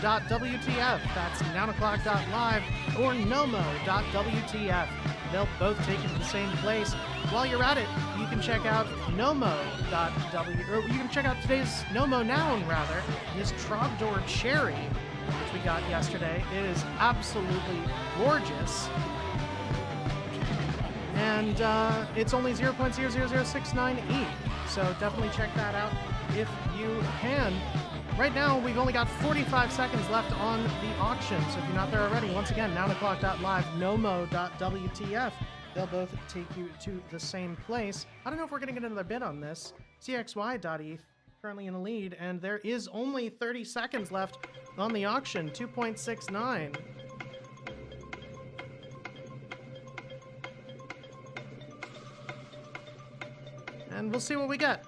nomo.wtf. That's nounclock.live or nomo.wtf. They'll both take you to the same place. While you're at it, you can check out you can check out today's Nomo Noun, rather, this Trogdor Cherry, which we got yesterday. It is absolutely gorgeous. And it's only 0.00069 ETH, so definitely check that out if you can. Right now, we've only got 45 seconds left on the auction, so if you're not there already, once again, nounclock.live, nomo.wtf. They'll both take you to the same place. I don't know if we're going to get another bid on this. CXY.ETH currently in the lead, and there is only 30 seconds left on the auction, 2.69. And we'll see what we get.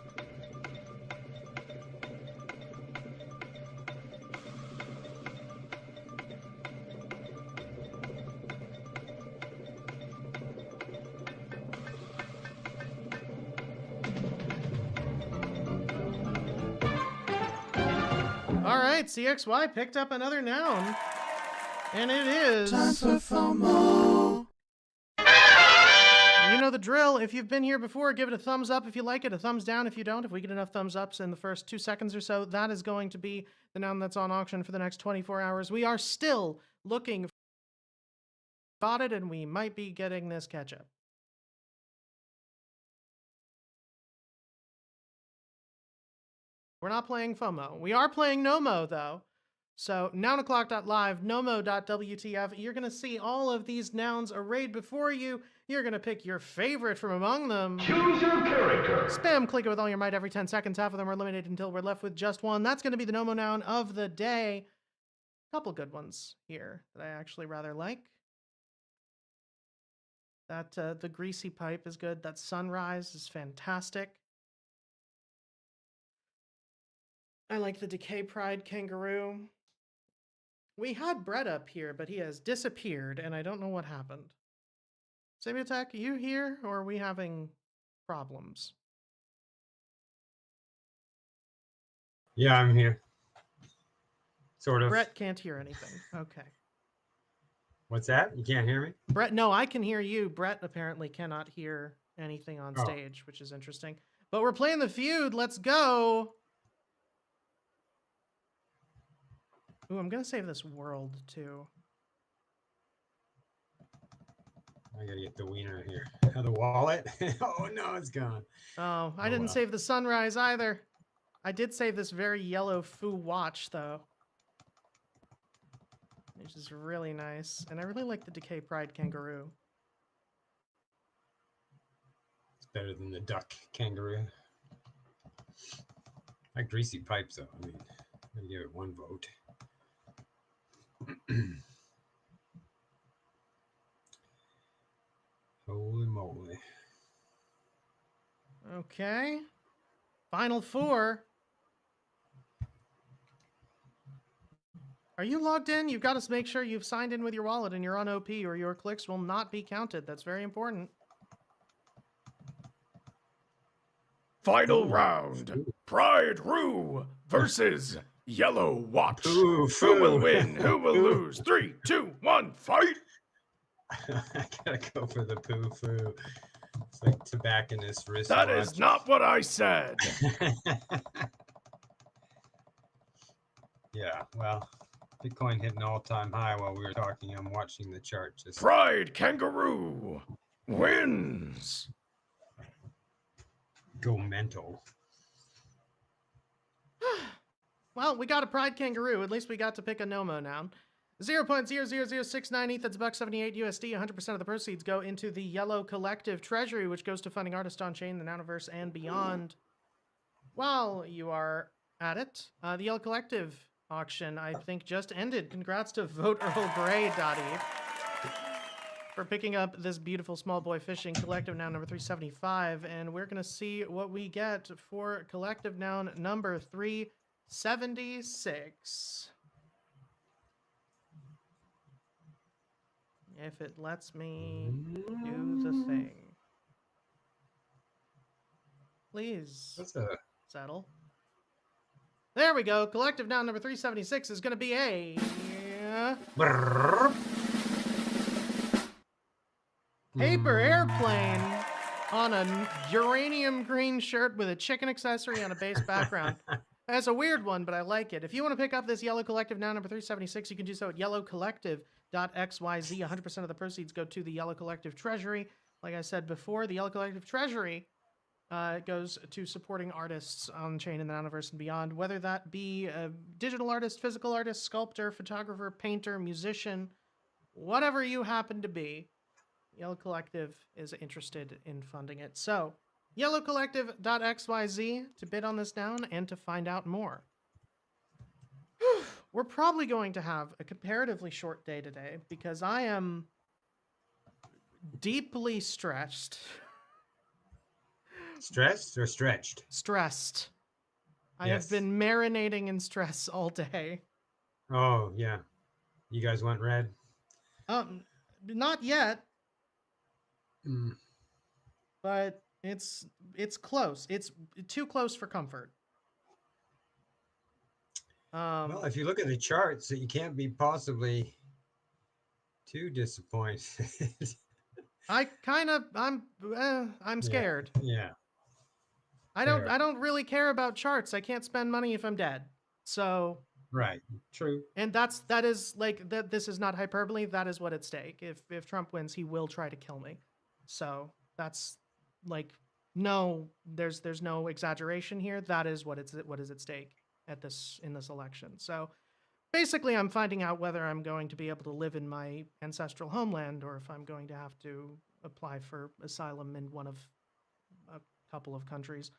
All right, CXY picked up another noun, and it is... time for FOMO. You know the drill. If you've been here before, give it a thumbs up if you like it, a thumbs down if you don't. If we get enough thumbs ups in the first 2 seconds or so, that is going to be the noun that's on auction for the next 24 hours. We are still looking for it, and we might be getting this ketchup. We're not playing FOMO. We are playing Nomo, though. So, nounclock.live, nomo.wtf. You're going to see all of these nouns arrayed before you. You're going to pick your favorite from among them. Choose your character. Spam click it with all your might every 10 seconds. Half of them are eliminated until we're left with just one. That's going to be the Nomo noun of the day. A couple good ones here that I actually rather like. That the greasy pipe is good. That sunrise is fantastic. I like the Decay Pride kangaroo. We had Brett up here, but he has disappeared, and I don't know what happened. Sabiotech, are you here, or are we having problems? Yeah, I'm here. Sort of. Brett can't hear anything. Okay. What's that? You can't hear me? Brett, no, I can hear you. Brett apparently cannot hear anything on stage, which is interesting. But we're playing the feud. Let's go. Ooh, I'm going to save this world, too. I gotta get the wiener here. Oh, the wallet? Oh, no, it's gone. Oh, I didn't save the sunrise either. I did save this very yellow foo watch, though. Which is really nice. And I really like the Decay Pride kangaroo. It's better than the duck kangaroo. I like greasy pipes, though. I mean, I'm gonna give it one vote. Holy moly. Okay. Final four. Are you logged in? You've got to make sure you've signed in with your wallet and you're on OP, or your clicks will not be counted. That's very important. Final round. Pride Roo versus Yellow Watch. Ooh, Who will win? Who will lose? 3, 2, 1, fight! I gotta go for the poo-foo. It's like tobacconist wristwatch. That is not what I said. Yeah, well, Bitcoin hit an all-time high while we were talking. I'm watching the chart. Just Pride Kangaroo wins. Go mental. Well, we got a Pride kangaroo. At least we got to pick a Nomo noun. 0.00069 ETH, that's $1.78 USD. 100% of the proceeds go into the Yellow Collective Treasury, which goes to funding artists on chain, the Nouniverse, and beyond. While you are at it, the Yellow Collective auction, I think, just ended. Congrats to VoteEarlGrey.eth for picking up this beautiful small boy fishing collective noun number 375, and we're going to see what we get for collective noun number 376. If it lets me do the thing. Please That's a settle. There we go. Collective noun number 376 is going to be a Brrr. paper airplane on a uranium green shirt with a chicken accessory on a base background. That's a weird one, but I like it. If you want to pick up this Yellow Collective noun number 376, you can do so at yellowcollective.xyz. 100% of the proceeds go to the Yellow Collective Treasury. Like I said before, the Yellow Collective Treasury goes to supporting artists on chain in the Nouniverse and beyond, whether that be a digital artist, physical artist, sculptor, photographer, painter, musician, whatever you happen to be. Yellow Collective is interested in funding it. So, yellowcollective.xyz to bid on this noun and to find out more. We're probably going to have a comparatively short day today because I am deeply stressed. Stressed or stretched? Stressed. I Yes. have been marinating in stress all day. Oh, yeah. You guys went red? Not yet, Mm. but it's close. It's too close for comfort. Well, if you look at the charts, you can't be possibly too disappointed. I'm scared. Yeah. I don't really care about charts. I can't spend money if I'm dead. So Right. True. and that is like that. This is not hyperbole. That is what at stake. If Trump wins, he will try to kill me. So that's like no. There's no exaggeration here. That is what is at stake in this election. So basically, I'm finding out whether I'm going to be able to live in my ancestral homeland or if I'm going to have to apply for asylum in one of a couple of countries.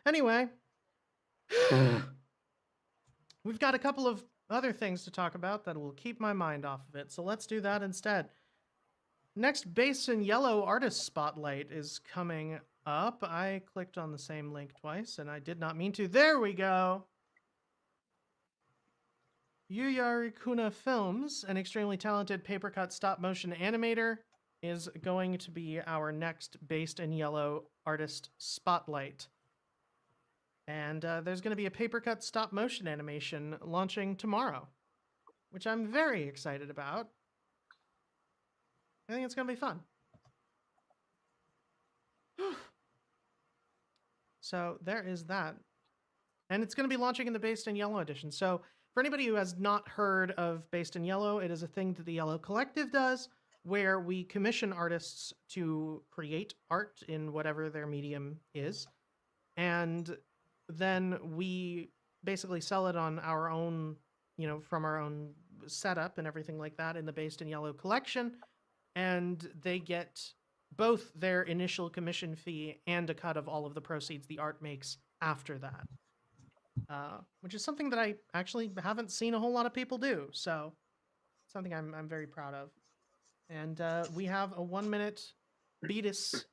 Anyway, we've got a couple of other things to talk about that will keep my mind off of it, so let's do that instead. Next Base in Yellow Artist Spotlight is coming up. I clicked on the same link twice, and I did not mean to. There we go! Yuyari Kuna Films, an extremely talented paper-cut stop-motion animator, is going to be our next Based in Yellow Artist Spotlight. And there's going to be a paper-cut stop-motion animation launching tomorrow, which I'm very excited about. I think it's going to be fun. So there is that. And it's going to be launching in the Based in Yellow edition. So for anybody who has not heard of Based in Yellow, it is a thing that the Yellow Collective does, where we commission artists to create art in whatever their medium is. And then we basically sell it on our own, from our own setup and everything like that in the Based in Yellow collection. And they get both their initial commission fee and a cut of all of the proceeds the art makes after that. Which is something that I actually haven't seen a whole lot of people do. So something I'm very proud of. And we have a 1-minute Beatus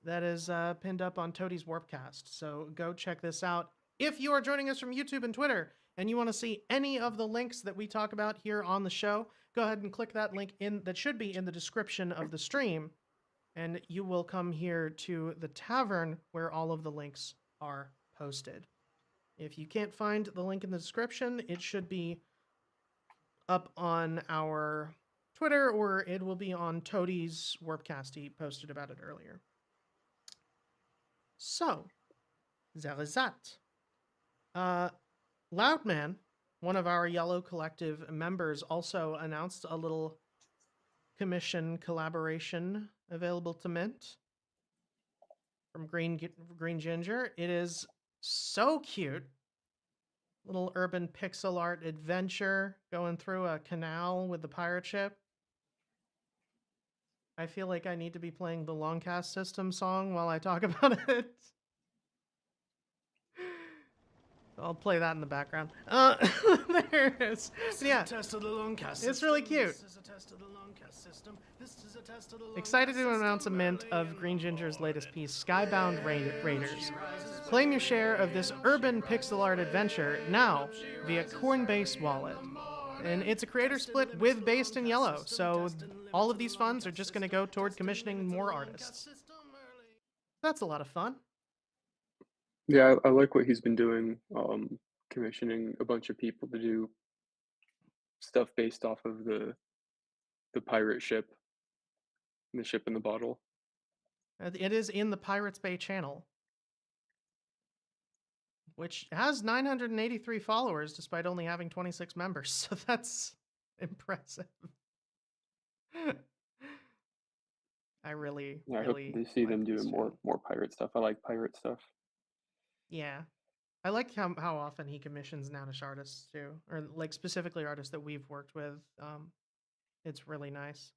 that is pinned up on Toadie's Warpcast. So go check this out. If you are joining us from YouTube and Twitter and you want to see any of the links that we talk about here on the show, go ahead and click that link that should be in the description of the stream. And you will come here to the tavern where all of the links are posted. If you can't find the link in the description, it should be up on our Twitter, or it will be on Toadie's Warpcast. He posted about it earlier. So, there is that. Loudman, one of our Yellow Collective members, also announced a little commission collaboration available to mint from Green Ginger. It is so cute. Little urban pixel art adventure going through a canal with the pirate ship. I feel like I need to be playing the Longcast System song while I talk about it. I'll play that in the background. There it is. Yeah, it's really cute. Excited to announce a mint of Green Ginger's latest piece, Skybound Raiders. Claim your share of this urban pixel art adventure now via Coinbase Wallet. And it's a creator split with Based in Yellow, so all of these funds are just going to go toward commissioning more artists. That's a lot of fun. Yeah, I like what he's been doing commissioning a bunch of people to do stuff based off of the pirate ship, the ship in the bottle. It is in the Pirates Bay channel, which has 983 followers despite only having 26 members. So that's impressive. I really, Yeah, I hope really to see them like this doing channel. more pirate stuff. I like pirate stuff. Yeah. I like how often he commissions Nounish artists too, or like specifically artists that we've worked with. It's really nice.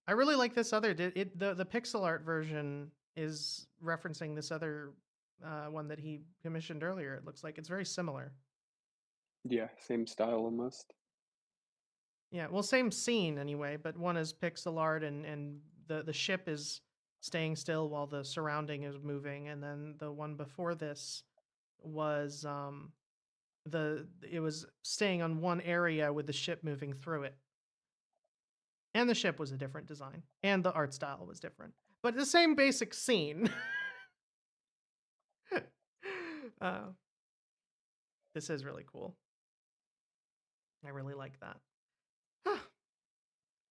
I really like this other the pixel art version is referencing this other one that he commissioned earlier. It looks like it's very similar. Yeah, same style almost. Yeah, well, same scene anyway, but one is pixel art and the ship is staying still while the surrounding is moving, and then the one before this was it was staying on one area with the ship moving through it. And the ship was a different design, and the art style was different, but the same basic scene. uh, this is really cool. I really like that.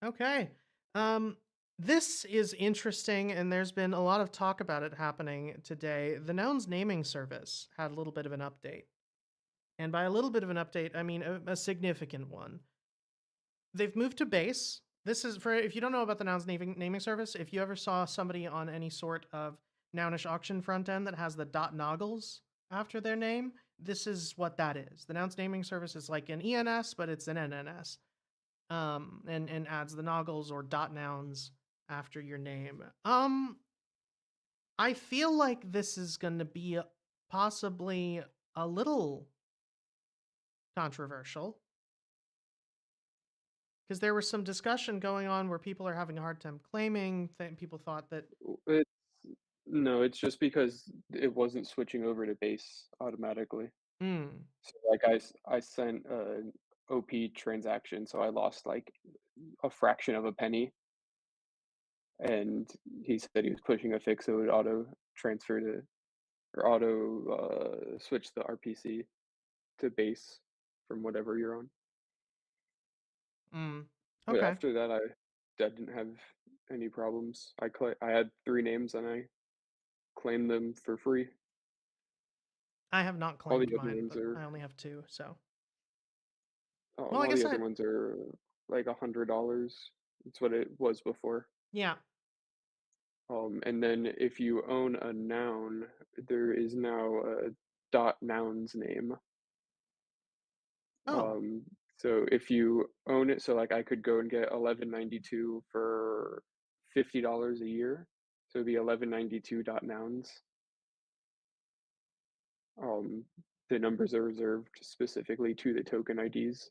Okay. Um, this is interesting, and there's been a lot of talk about it happening today. The Nouns naming service had a little bit of an update. And by a little bit of an update, I mean a significant one. They've moved to base. This is for if you don't know about the Nouns naming service, if you ever saw somebody on any sort of Nounish auction front end that has the .noggles after their name, this is what that is. The Nouns naming service is like an ENS, but it's an NNS. And adds the noggles or .nouns after your name. I feel like this is going to be possibly a little controversial because there was some discussion going on where people are having a hard time claiming. People thought that. It's no, it's just because it wasn't switching over to base automatically. Hmm. So like I sent a OP transaction, so I lost like a fraction of a penny, and he said he was pushing a fix, so it would auto transfer to or auto switch the RPC to base from whatever you're on. Hmm. But Okay. after that, I didn't have any problems. I had 3 names and I claimed them for free. I have not All the claimed other mine, ones but are I only have 2. So, well, I all the guess other ones are like $100. It's what it was before. yeah. And then if you own a noun, there is now a dot nouns name. Oh, So if you own it, so like I could go and get 1192 for $50 a year. So it'd be 1192 dot nouns. Um, the numbers are reserved specifically to the token IDs,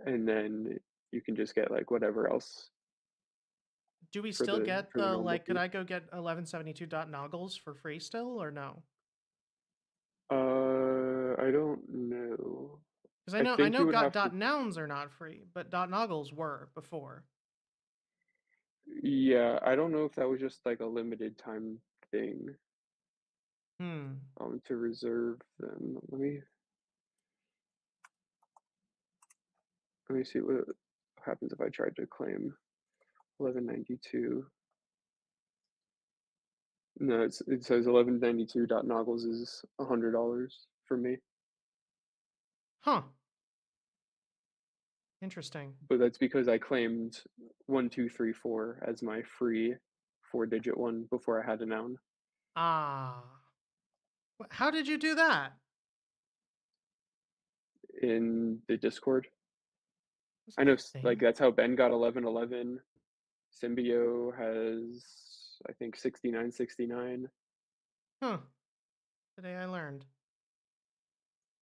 and then you can just get like whatever else do we for still get the the normal like? Could fee. I go get 1172.noggles for free still, or no? I don't know. Because I I think know you would got have to. nouns are not free, but noggles were before. Yeah, I don't know if that was just like a limited time thing. Hmm. To reserve them. Let me see what happens if I tried to claim 1192. No, it says 1192.noggles is $100 for me, Huh. Interesting. but that's because I claimed 1234 as my free 4-digit one before I had a noun Ah. How did you do that? in the Discord. Was I that know, a like thing? that's how Ben got 1111. Symbio has, I think, 6969. Huh. Today I learned.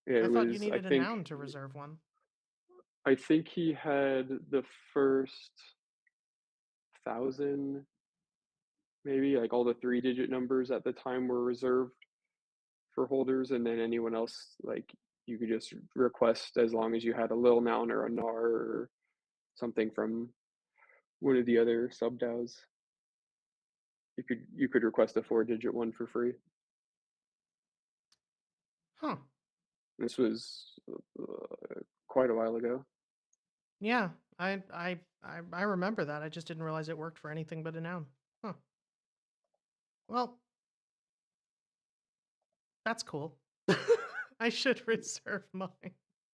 Yeah, I it thought you was. needed a noun to reserve one. I think he had the first 1,000, maybe like all the 3-digit numbers at the time were reserved for holders, and then anyone else like you could just request as long as you had a lil noun or a nar or something from one of the other sub DAOs. You could request a 4-digit one for free. Huh. This was quite a while ago. Yeah, I remember that. I just didn't realize it worked for anything but a noun. Huh. Well, that's cool. I should reserve mine.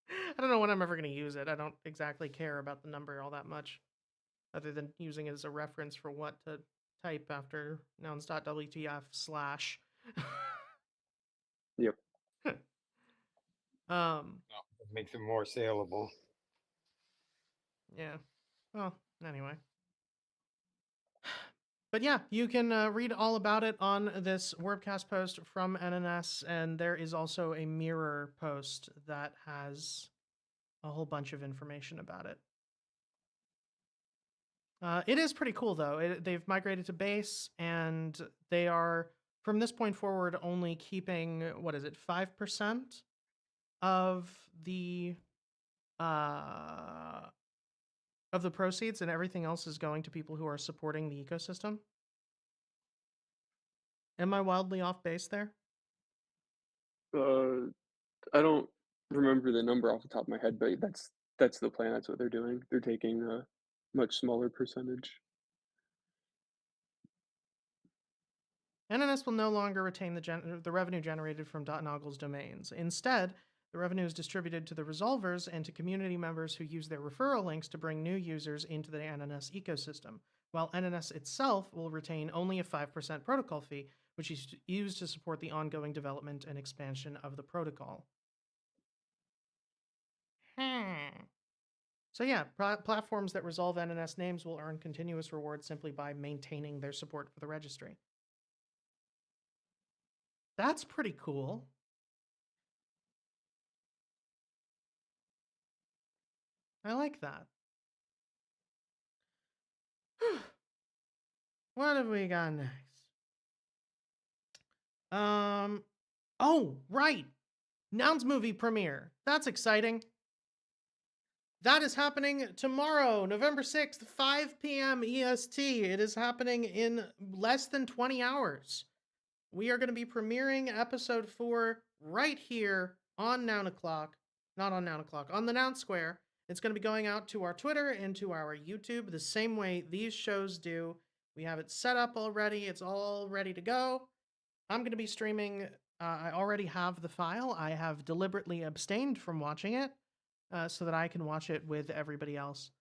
I don't know when I'm ever going to use it. I don't exactly care about the number all that much, other than using it as a reference for what to type after nouns.wtf slash. Yep. It makes it more saleable. Yeah. Well, anyway. But yeah, you can read all about it on this Wordcast post from NNS, and there is also a mirror post that has a whole bunch of information about it. It is pretty cool, though. They've migrated to base, and they are, from this point forward, only keeping, 5% of the uh, proceeds, and everything else is going to people who are supporting the ecosystem. Am I wildly off base there? I don't remember the number off the top of my head, but that's the plan. That's what they're doing. They're taking a much smaller percentage. NNS will no longer retain the revenue generated from .noggles domains. Instead, the revenue is distributed to the resolvers and to community members who use their referral links to bring new users into the NNS ecosystem, while NNS itself will retain only a 5% protocol fee, which is used to support the ongoing development and expansion of the protocol. So yeah, platforms that resolve NNS names will earn continuous rewards simply by maintaining their support for the registry. That's pretty cool. I like that. What have we got next? Oh, right. Nouns movie premiere. That's exciting. That is happening tomorrow, November 6th, 5 p.m. EST. It is happening in less than 20 hours. We are going to be premiering episode 4 right here on Noun O'Clock. Not on Noun O'Clock, on the Noun Square. It's going to be going out to our Twitter and to our YouTube the same way these shows do. We have it set up already. It's all ready to go. I'm going to be streaming. I already have the file. I have deliberately abstained from watching it so that I can watch it with everybody else.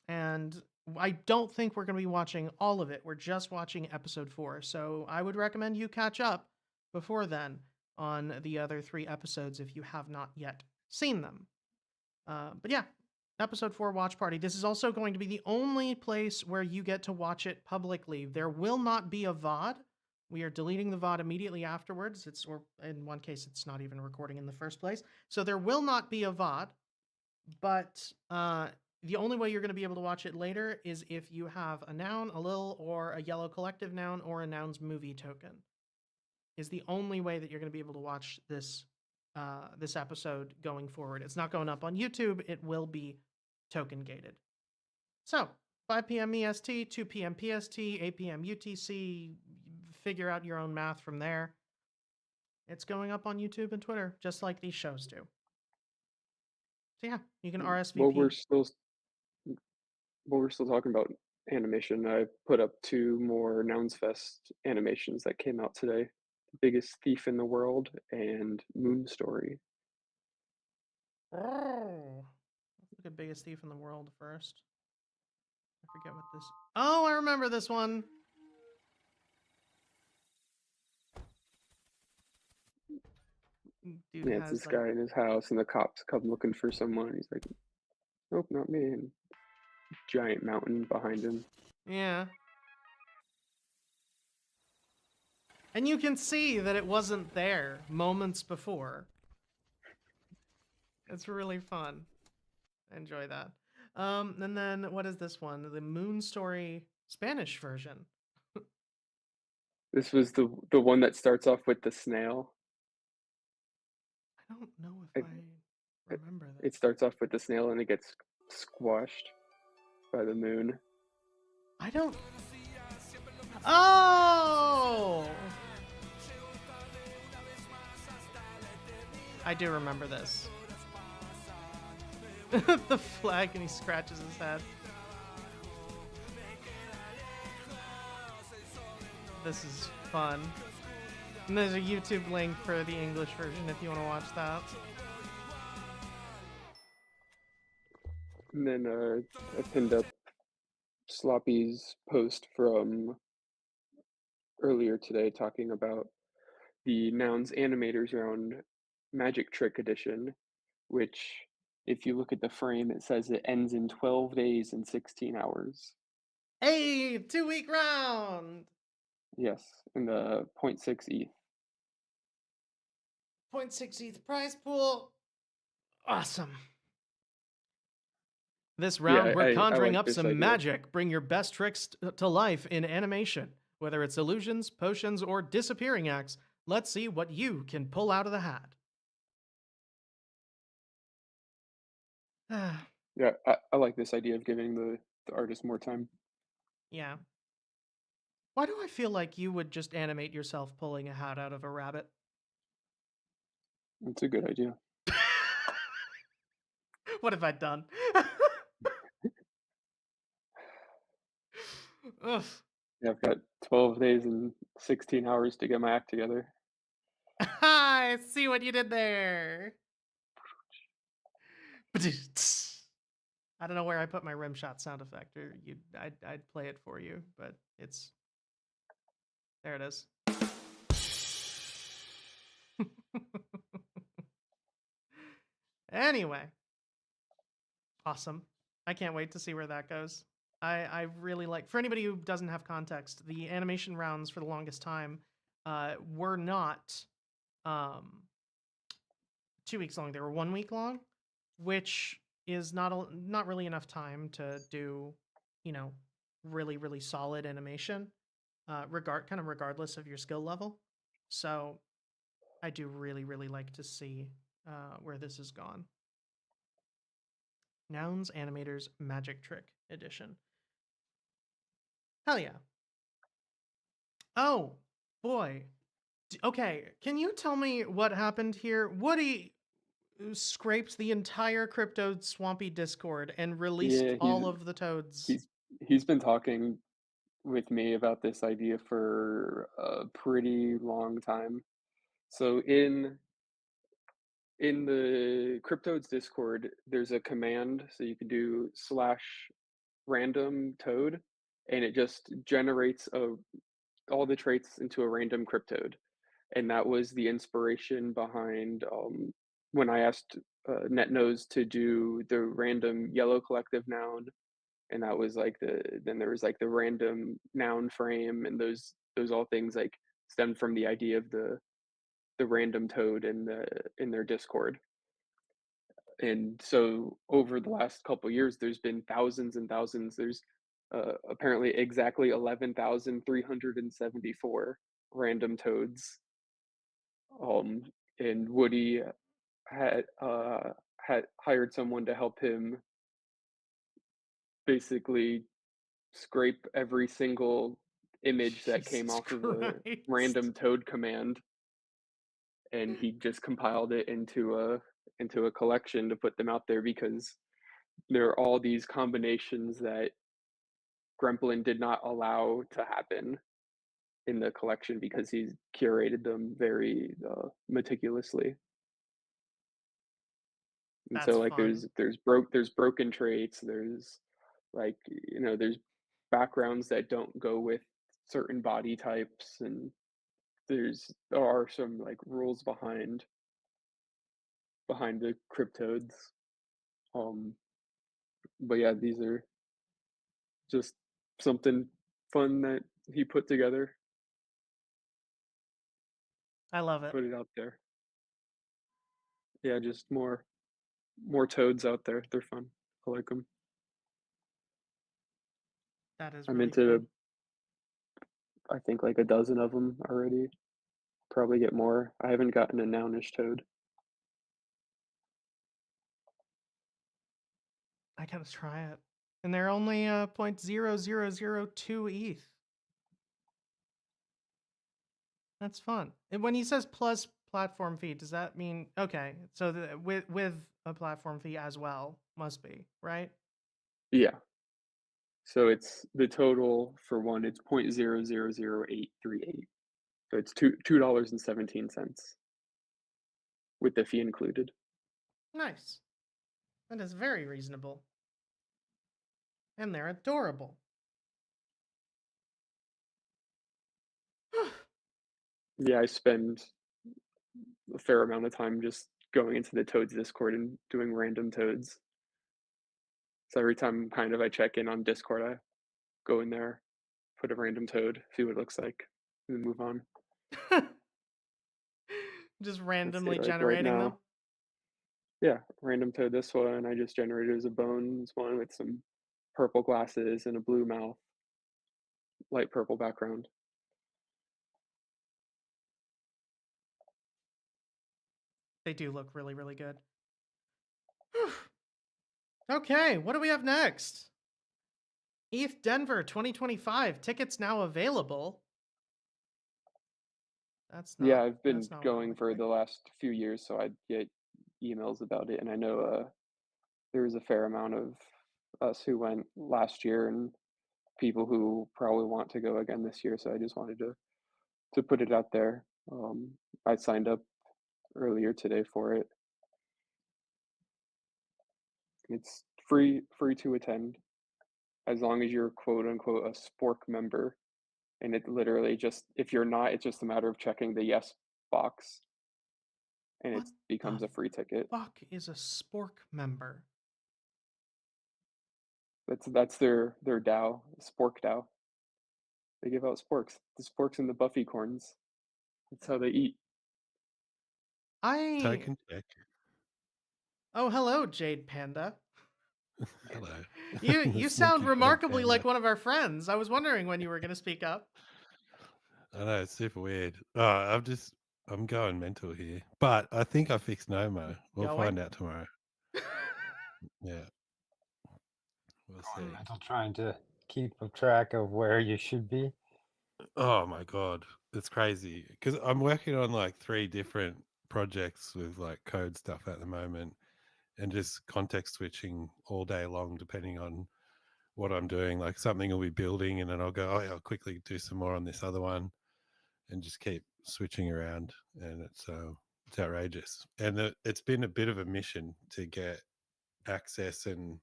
And I don't think we're going to be watching all of it. We're just watching episode 4. So I would recommend you catch up before then on the other 3 episodes if you have not yet seen them. But yeah, episode 4 watch party. This is also going to be the only place where you get to watch it publicly. There will not be a VOD. We are deleting the VOD immediately afterwards. Or in one case, it's not even recording in the first place. So there will not be a VOD, but the only way you're going to be able to watch it later is if you have a noun, a lil, or a yellow collective noun, or a nouns movie token. Is the only way that you're going to be able to watch this this episode going forward. It's not going up on YouTube. It will be token gated. So 5 p.m. EST, 2 p.m. PST, 8 p.m. UTC. Figure out your own math from there. It's going up on YouTube and Twitter, just like these shows do. So yeah, you can RSVP. While we're still talking about animation, I put up 2 more Nouns Fest animations that came out today. The Biggest Thief in the World and Moon Story. Oh, let's look at Biggest Thief in the World first. I forget what this. Oh, I remember this one. Dude Yeah, it's this guy in his house, and the cops come looking for someone. He's like, "Nope, not me." And giant mountain behind him. Yeah. And you can see that it wasn't there moments before. It's really fun. I enjoy that. And then what is this one? The Moon Story Spanish version. This was the one that starts off with the snail. I don't know if I remember that. It starts off with the snail and it gets squashed by the moon. I don't. Oh! I do remember this. The flag, and he scratches his head. This is fun. And there's a YouTube link for the English version if you want to watch that. And then I pinned up Sloppy's post from earlier today talking about the Nouns Animators Round Magic Trick Edition, which, if you look at the frame, it says it ends in 12 days and 16 hours. Hey, 2-week round! Yes, in the 0.6 ETH. 0.6 ETH prize pool. Awesome. This round, Yeah, we're I conjuring like up this some idea. magic. Bring your best tricks to life in animation. Whether it's illusions, potions, or disappearing acts, let's see what you can pull out of the hat. Yeah, I like this idea of giving the artist more time. Yeah. Why do I feel like you would just animate yourself pulling a hat out of a rabbit? It's a good idea. What have I done? Ugh. Yeah, I've got 12 days and 16 hours to get my act together. I see what you did there. I don't know where I put my rim shot sound effect, or I'd play it for you, but it's there. It is. Anyway, awesome. I can't wait to see where that goes. I really like, for anybody who doesn't have context, the animation rounds for the longest time were not 2 weeks long. They were 1 week long, which is not really enough time to do, really solid animation, regardless of your skill level. So I do really like to see where this has gone. Nouns Animators Magic Trick Edition. Hell yeah. Oh boy. Okay, can you tell me what happened here? Woody scraped the entire crypto swampy Discord and released Yeah, all of the toads. he's been talking with me about this idea for a pretty long time. So in the Cryptodes Discord, there's a command, so you can do /random toad, and it just generates all the traits into a random cryptode. And that was the inspiration behind when I asked NetNose to do the random yellow collective noun, and that was like then there was like the random noun frame, and those all things like stemmed from the idea of the random toad in their Discord. And so over the last couple years, there's been thousands and thousands. There's apparently exactly 11,374 random toads. And Woody had had hired someone to help him basically scrape every single image that came Jesus off of a Christ. random toad command, and he just compiled it into a collection to put them out there, because there are all these combinations that Gremplin did not allow to happen in the collection because he's curated them very meticulously. And That's so like fun. there's broken traits, there's like there's backgrounds that don't go with certain body types, and there are some like rules behind the cryptodes. Um but yeah, these are just something fun that he put together, I love it. put it out there. Yeah, just more toads out there. They're fun. I like them. That is I'm really into cool. I think like a dozen of them already. Probably get more. I haven't gotten a nounish toad. I gotta try it. And they're only 0.0002 ETH. That's fun. And when he says plus platform fee, does that mean okay? So with a platform fee as well, must be right. Yeah. So it's the total for one. It's 0.000838. So it's $2.17 with the fee included. Nice. That is very reasonable, and they're adorable. Yeah, I spend a fair amount of time just going into the Toads Discord and doing random toads. So every time kind of I check in on Discord, I go in there, put a random toad, see what it looks like, and then move on. Just Let's see, randomly like right generating them. now, yeah, random toad this one. I just generated as a bones one with some purple glasses and a blue mouth, light purple background. They do look really, really good. Okay, what do we have next? ETH Denver 2025 tickets now available. That's Yeah, not. I've That's been not what it going looked for like. the last few years, so I get emails about it, and I know there was a fair amount of us who went last year, and people who probably want to go again this year. So I just wanted to put it out there. I signed up earlier today for it. It's free to attend as long as you're quote unquote a Spork member. And it literally just if you're not, it's just a matter of checking the yes box, and it What becomes the a free ticket. fuck is a Spork member? That's their DAO, Spork DAO. They give out sporks. The sporks and the Buffy corns. That's how they eat. I. Token check. Oh, hello, Jade Panda. Hello. You The sound sneaky remarkably panda. like one of our friends. I was wondering when you were going to speak up. I know, it's super weird. I'm going mental here. But I think I fixed Nomo. We'll Going? find out tomorrow. Yeah. We'll Going see. mental, trying to keep a track of where you should be. Oh my God. It's crazy. Because I'm working on like 3 different projects with like code stuff at the moment and just context switching all day long depending on what I'm doing. Like something will be building and then I'll go, oh yeah, I'll quickly do some more on this other one and just keep switching around. And it's outrageous. And it's been a bit of a mission to get access and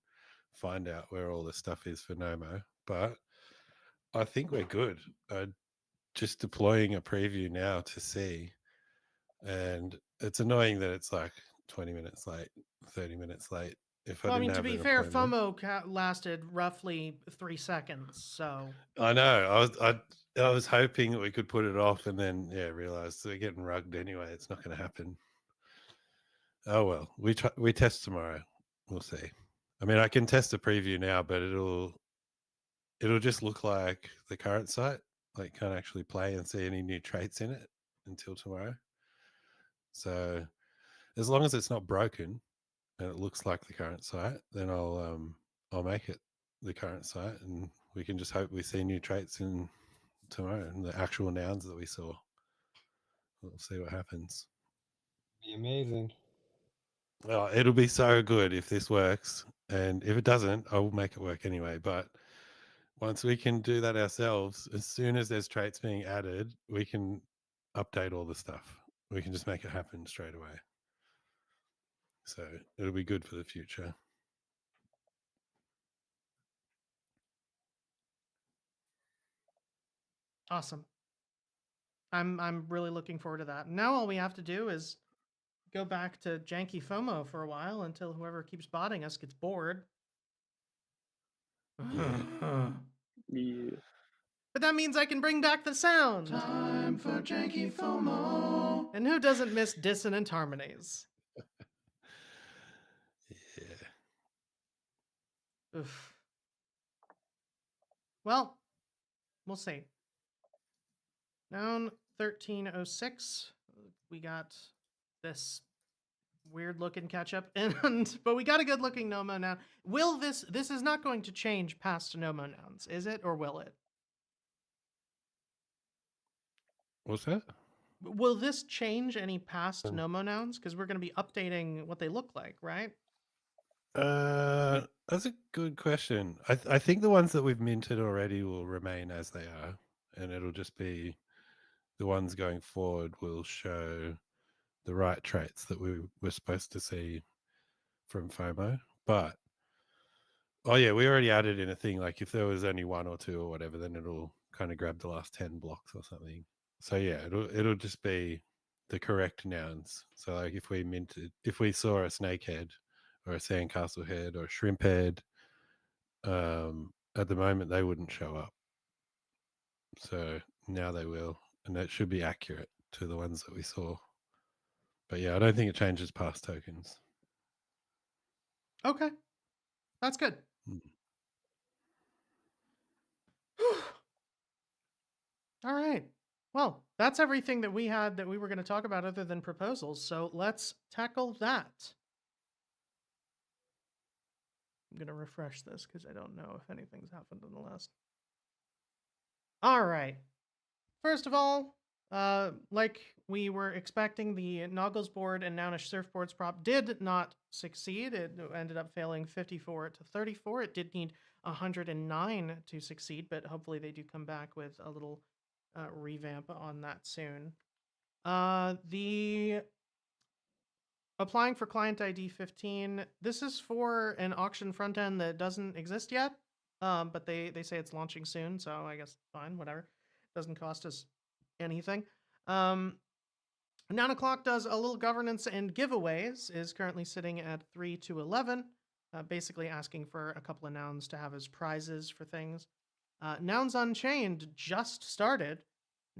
find out where all the stuff is for Nomo. But I think we're good. Just deploying a preview now to see. And it's annoying that it's like 20 minutes late, 30 minutes late. If Well, I I didn't mean, to have be an fair, appointment. FOMO lasted roughly 3 seconds, so. I know. I was hoping that we could put it off and then realized we're getting rugged anyway. It's not going to happen. Oh well, we test tomorrow. We'll see. I mean, I can test a preview now, but it'll just look like the current site. Like, can't actually play and see any new traits in it until tomorrow. So, as long as it's not broken and it looks like the current site, then I'll make it the current site, and we can just hope we see new traits in tomorrow and the actual nouns that we saw. We'll see what happens. Be amazing. Well, it'll be so good if this works, and if it doesn't, I will make it work anyway. But once we can do that ourselves, as soon as there's traits being added, we can update all the stuff. We can just make it happen straight away. So it'll be good for the future. Awesome. I'm really looking forward to that. Now all we have to do is go back to janky FOMO for a while until whoever keeps botting us gets bored. Yeah. But that means I can bring back the sound. Time for janky FOMO. And who doesn't miss dissonant harmonies? Yeah. Oof. Well, we'll see. Noun 1306. We got this weird looking ketchup, but we got a good looking Nomo noun. Will this is not going to change past Nomo nouns, is it, or will it? What's that? Will this change any past Um, Nomo nouns? Because we're going to be updating what they look like, right? That's a good question. I think the ones that we've minted already will remain as they are, and it'll just be the ones going forward will show the right traits that we were supposed to see from FOMO. But oh yeah, we already added in a thing like if there was only one or two or whatever, then it'll kind of grab the last 10 blocks or something. So yeah, it'll just be the correct nouns. So like if we saw a snakehead or a sandcastle head or a shrimp head, at the moment they wouldn't show up. So now they will, and that should be accurate to the ones that we saw. But yeah, I don't think it changes past tokens. Okay. That's good. Mm. All right. Well, that's everything that we had that we were going to talk about other than proposals. So let's tackle that. I'm going to refresh this because I don't know if anything's happened in the last. All right. First of all, like we were expecting, the Noggles board and Nounish Surfboards prop did not succeed. It ended up failing 54 to 34. It did need 109 to succeed, but hopefully they do come back with a little revamp on that soon. The applying for client ID 15. This is for an auction front end that doesn't exist yet, but they say it's launching soon, so I guess fine, whatever. Doesn't cost us anything. Noun O'Clock does a little governance and giveaways, is currently sitting at 3 to 11, basically asking for a couple of nouns to have as prizes for things. Nouns Unchained just started.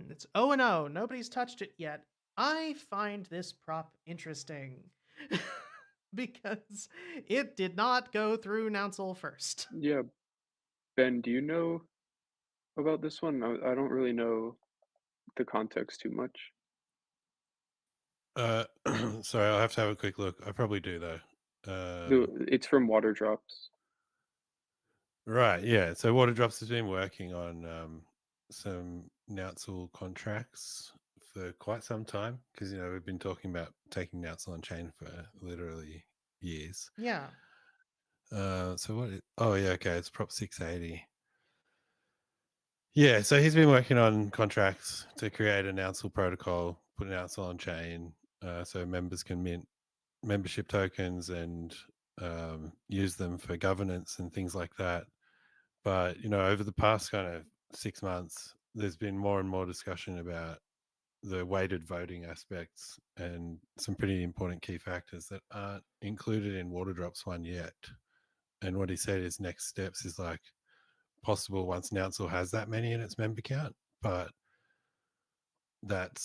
It's 0-0. Nobody's touched it yet. I find this prop interesting because it did not go through Nouncil first. Yeah, Ben, do you know about this one? I don't really know the context too much. Sorry, I'll have to have a quick look. I probably do though. It's from Water Drops. Right, yeah. So Water Drops has been working on some Nouncil contracts for quite some time because we've been talking about taking Nouncil on chain for literally years. Yeah. So what? Oh yeah, okay. It's Prop 680. Yeah, so he's been working on contracts to create a Nouncil protocol, put Nouncil on chain, so members can mint membership tokens and use them for governance and things like that. But over the past kind of 6 months, there's been more and more discussion about the weighted voting aspects and some pretty important key factors that aren't included in Water Drops one yet. And what he said is next steps is like possible once Nouncil has that many in its member count, but that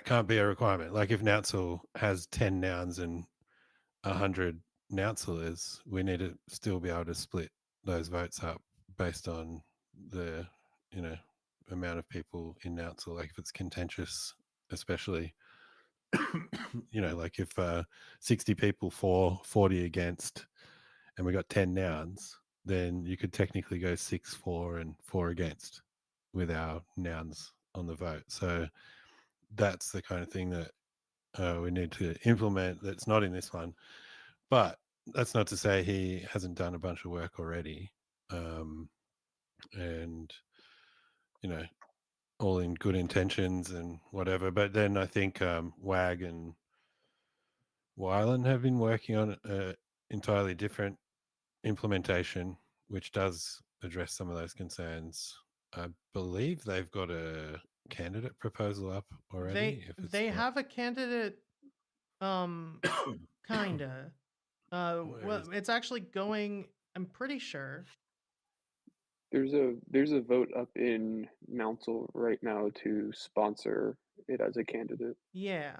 can't be a requirement. Like if Nouncil has 10 nouns and 100 Nouncilers, we need to still be able to split those votes up based on the amount of people in Nouncil. Like if it's contentious, especially like if 60 people for, 40 against, and we got 10 nouns, then you could technically go 6 for and 4 against with our nouns on the vote. So that's the kind of thing that we need to implement that's not in this one. But that's not to say he hasn't done a bunch of work already. And all in good intentions and whatever. But then I think WAG and Wyland have been working on an entirely different implementation, which does address some of those concerns. I believe they've got a candidate proposal up already. If it's They not, have a candidate kinda. where is It's actually going, I'm pretty sure. There's a vote up in Nouncil right now to sponsor it as a candidate. Yeah.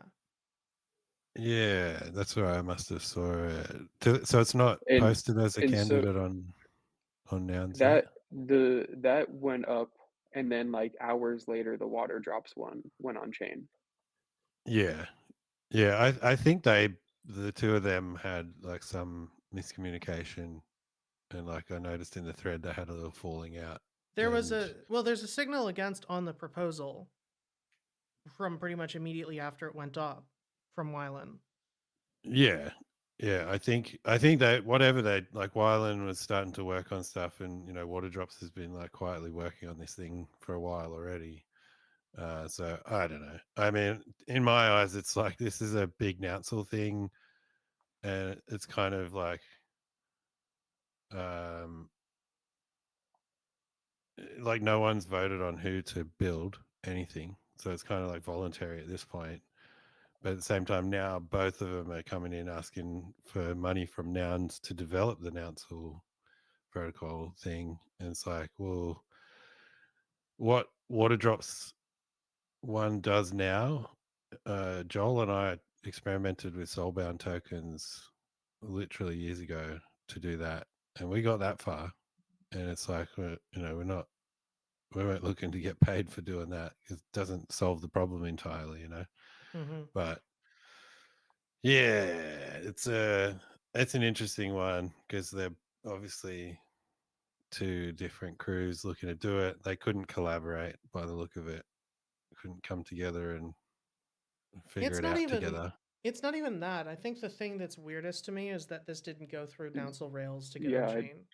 Yeah, that's where I must have saw it. So it's not And posted as a and so candidate on Nouns yet? that went up, and then like hours later the Water Drops one went on chain. Yeah. Yeah, I think the two of them had like some miscommunication, and like I noticed in the thread they had a little falling out. There's And a signal against on the proposal from pretty much immediately after it went up from Wyland. Yeah. Yeah, I think that whatever they like, Wyland was starting to work on stuff, and Waterdrops has been like quietly working on this thing for a while already. So I don't know. I mean, in my eyes, it's like this is a big Nouncil thing, and it's kind of like, like no one's voted on who to build anything, so it's kind of like voluntary at this point. But at the same time, now both of them are coming in asking for money from Nouns to develop the Nouncil protocol thing, and it's like, well, what Waterdrops one does now, Joel and I experimented with soulbound tokens literally years ago to do that, and we got that far. And it's like, we weren't looking to get paid for doing that because it doesn't solve the problem entirely, Mm-hmm. But yeah, it's an interesting one because they're obviously two different crews looking to do it. They couldn't collaborate by the look of it. Couldn't come together and figure It's it not out even together. it's not even that. I think the thing that's weirdest to me is that this didn't go through Council Rails to get Yeah, Unchained.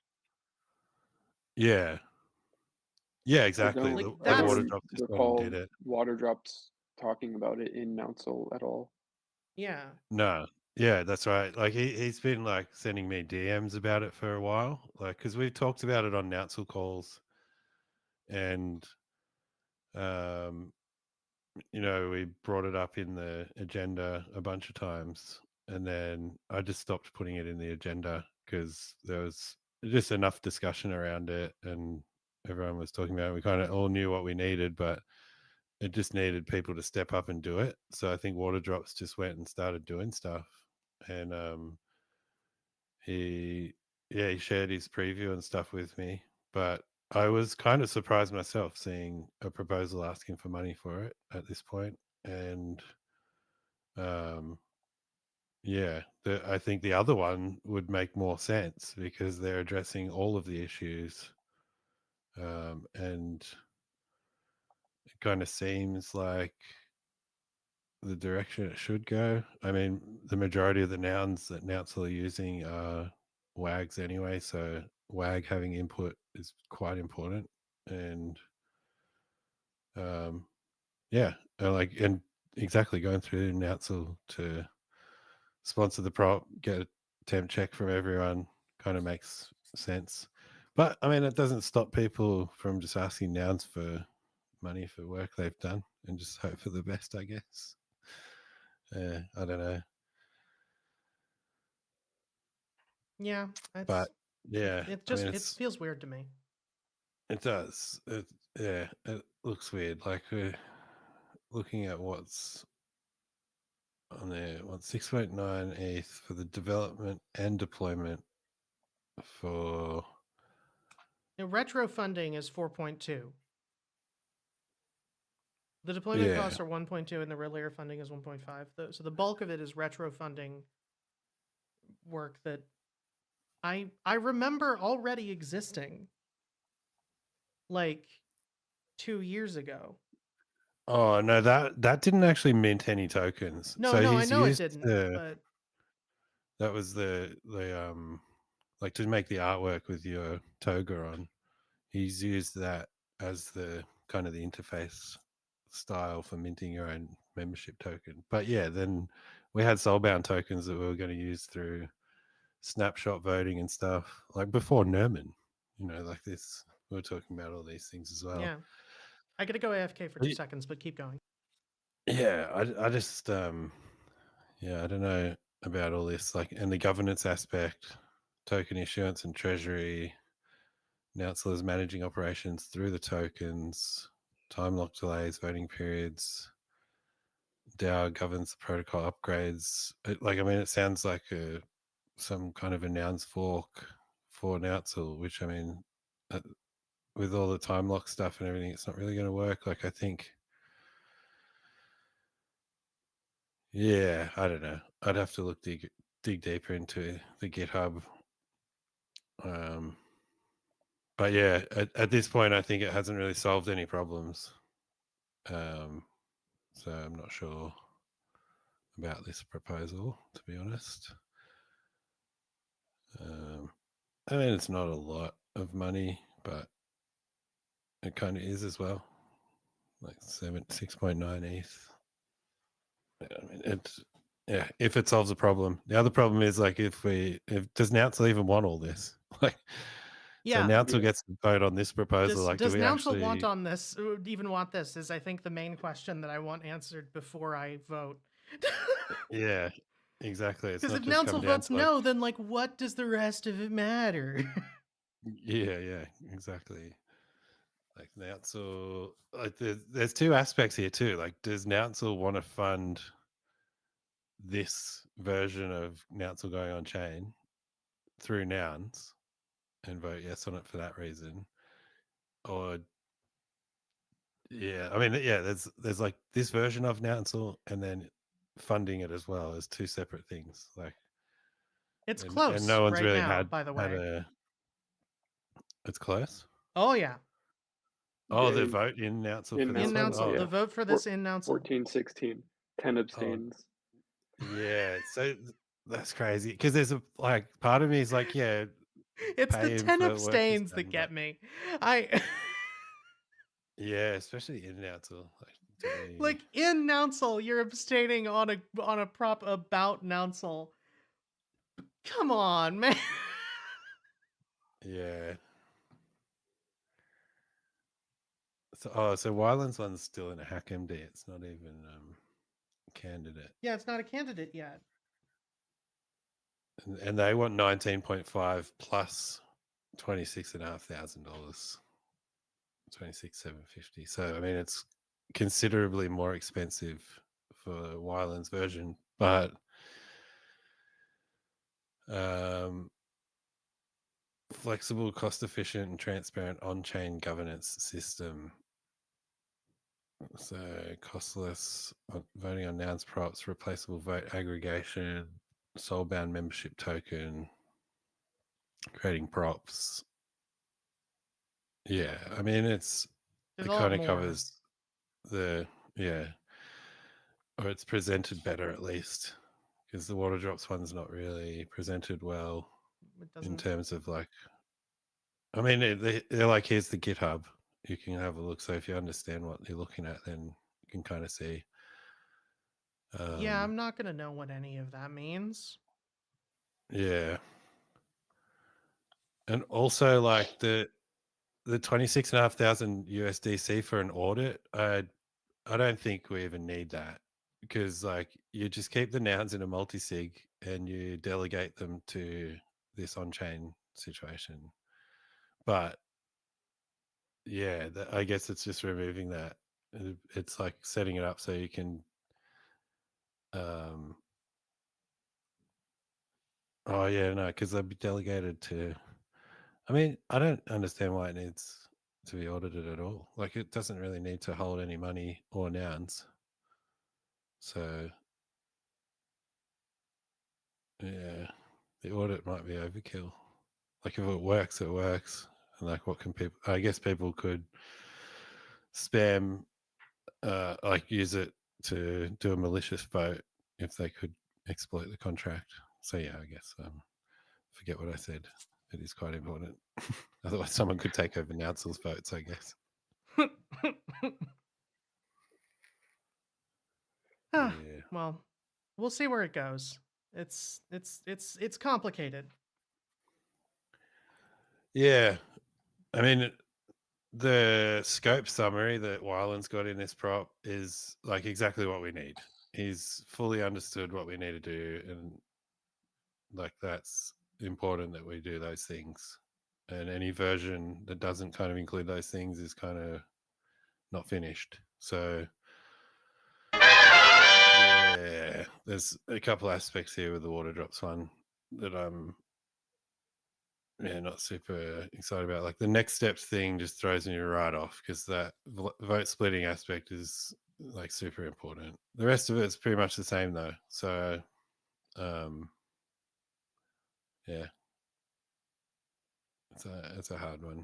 Yeah. Yeah, exactly. don't Like, The I that's don't Waterdrop just went and recall did it. Waterdrops talking about it in Nouncil at all. yeah. No. Yeah, that's right. Like he's been like sending me DMs about it for a while. Like, because we've talked about it on Nouncil calls, and um we brought it up in the agenda a bunch of times, and then I just stopped putting it in the agenda because there was just enough discussion around it, and everyone was talking about it. We kind of all knew what we needed, but it just needed people to step up and do it. So I think Waterdrops just went and started doing stuff, and he shared his preview and stuff with me, but I was kind of surprised myself seeing a proposal asking for money for it at this point. And um I think the other one would make more sense because they're addressing all of the issues, and it kind of seems like the direction it should go. I mean, the majority of the nouns that Nouncil are using are WAGs anyway, so WAG having input is quite important. And and exactly going through Nouncil to sponsor the prop, get a temp check from everyone kind of makes sense. But I mean, it doesn't stop people from just asking nouns for money for work they've done and just hope for the best, I guess. I don't know. Yeah. It's But yeah, it I just mean, it feels weird to me. it does. It looks weird. Like we're looking at what's on there. What 6.9 ETH for the development and deployment for Retro funding is 4.2. The deployment yeah. costs are 1.2 and the relayer funding is 1.5. So the bulk of it is retro funding work that I remember already existing like 2 years ago. Oh no, that didn't actually mint any tokens. No, So no, I he's know it used didn't, the but that was the like to make the artwork with your toga on. He's used that as the kind of the interface style for minting your own membership token. But yeah, then we had soulbound tokens that we were going to use through snapshot voting and stuff, like before Nerman, like this. We were talking about all these things as well. yeah. I gotta go AFK for 2 seconds, but keep going. Yeah, I just I don't know about all this, like, and the governance aspect, token issuance and treasury, Nouncil is managing operations through the tokens, time lock delays, voting periods, DAO governs the protocol upgrades. It sounds like some kind of a nouns fork for Nouncil, which I mean, uh, with all the time lock stuff and everything, it's not really going to work. Like, I think, yeah, I don't know. I'd have to dig deeper into the GitHub. But yeah, at this point, I think it hasn't really solved any problems. So I'm not sure about this proposal, to be honest. I mean, it's not a lot of money, but it kind of is as well. Like 6.9 ETH. I mean, if it solves a problem. The other problem is like if does Nouncil even want all this? Like, so Yeah. Nouncil Yeah. gets to vote on this proposal. Like, do Does we Nouncil actually? even want this? Is I think the main question that I want answered before I vote. Yeah, exactly. It's Because not if just come Nouncil down votes to like, no, then like what does the rest of it matter? yeah, exactly. Like Nouncil, like there's two aspects here too. Like, does Nouncil want to fund this version of Nouncil going on chain through Nouns and vote yes on it for that reason? Or yeah, I mean, yeah, there's like this version of Nouncil and then funding it as well as two separate things. Like, It's and close no one's right really now, had by the had way. a. It's close. Oh yeah. Oh, Yeah, the vote in Nouncil in for this In one. Nouncil, Nouncil, Oh, the yeah. vote for Four- this in Nouncil. 14, 16, 10 abstains. yeah. So that's crazy because there's a like part of me is like, yeah, It's the pay him 10 for work he's abstains that done, get but me. I yeah, especially in Nouncil. Like, do we? like in Nouncil, you're abstaining on a prop about Nouncil. Come on, man. Yeah. So Wyland's one's still in a hack MD. It's not even candidate, Yeah, it's not a candidate yet. and they want 19.5 plus $26,500, $26,750. So I mean, it's considerably more expensive for Wyland's version, but flexible, cost efficient, and transparent on-chain governance system. So costless voting on nouns props, replaceable vote aggregation, soulbound membership token, creating props. Yeah, I mean There's it a lot kind of more. covers the or it's presented better at least because the water drops one's not really presented well It in doesn't. terms of like. I mean, they're like, here's the GitHub. You can have a look. So if you understand what you're looking at, then you can kind of see. Yeah, I'm not gonna know what any of that means. Yeah. And also like the 26,500 USDC for an audit, I don't think we even need that because like you just keep the nouns in a multi-sig and you delegate them to this on-chain situation. But yeah, I guess it's just removing that. It's like setting it up so you can oh yeah, no, because they'd be delegated to. I mean, I don't understand why it needs to be audited at all. Like, it doesn't really need to hold any money or nouns. So, yeah, the audit might be overkill. Like, if it works, it works. And like, what can people? I guess people could spam, like, use it to do a malicious vote if they could exploit the contract. So yeah, I guess forget what I said. It is quite important. Otherwise, someone could take over Nouncil's votes, I guess. Yeah. Well, we'll see where it goes. It's complicated. Yeah. I mean, the scope summary that Wyland's got in this prop is like exactly what we need. He's fully understood what we need to do, and like that's important that we do those things. And any version that doesn't kind of include those things is kind of not finished. So yeah, there's a couple aspects here with the water drops one that I'm not super excited about. Like the next steps thing just throws me right off because that vote splitting aspect is like super important. The rest of it's pretty much the same though. So yeah, it's a hard one.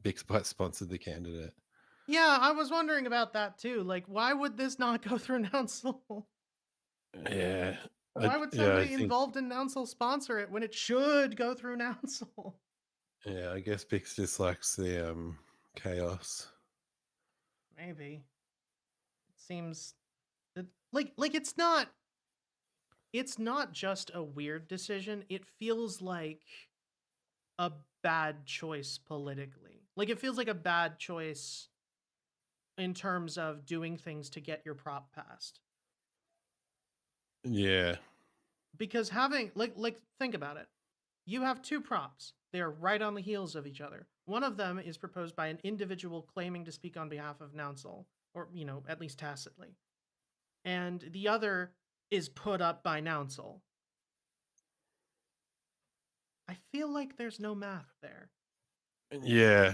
Big Spot sponsored the candidate. Yeah, I was wondering about that too. Like, why would this not go through Nouncil? Yeah. Why would Yeah, I somebody think involved in Nouncil sponsor it when it should go through Nouncil? yeah, I guess Bix just likes the chaos. Maybe. It seems like it's not just a weird decision. It feels like a bad choice politically. Like it feels like a bad choice in terms of doing things to get your prop passed. Yeah. Because having like think about it. You have two props. They are right on the heels of each other. One of them is proposed by an individual claiming to speak on behalf of Nouncil, or at least tacitly. And the other is put up by Nouncil. I feel like there's no math there. Yeah.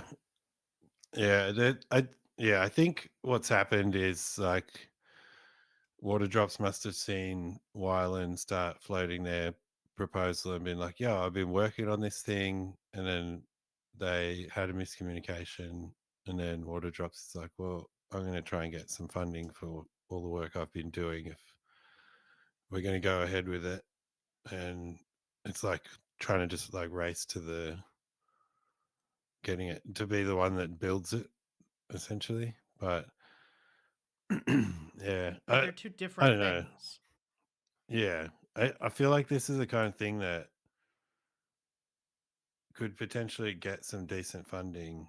Yeah. I think what's happened is like Waterdrops must have seen Wyland start floating their proposal and been like, "Yeah, I've been working on this thing," and then they had a miscommunication, and then Waterdrops is like, "Well, I'm going to try and get some funding for all the work I've been doing if we're going to go ahead with it," and it's like trying to just like race to the getting it to be the one that builds it essentially, but yeah, But they're two I different don't know. things. Yeah, I feel like this is the kind of thing that could potentially get some decent funding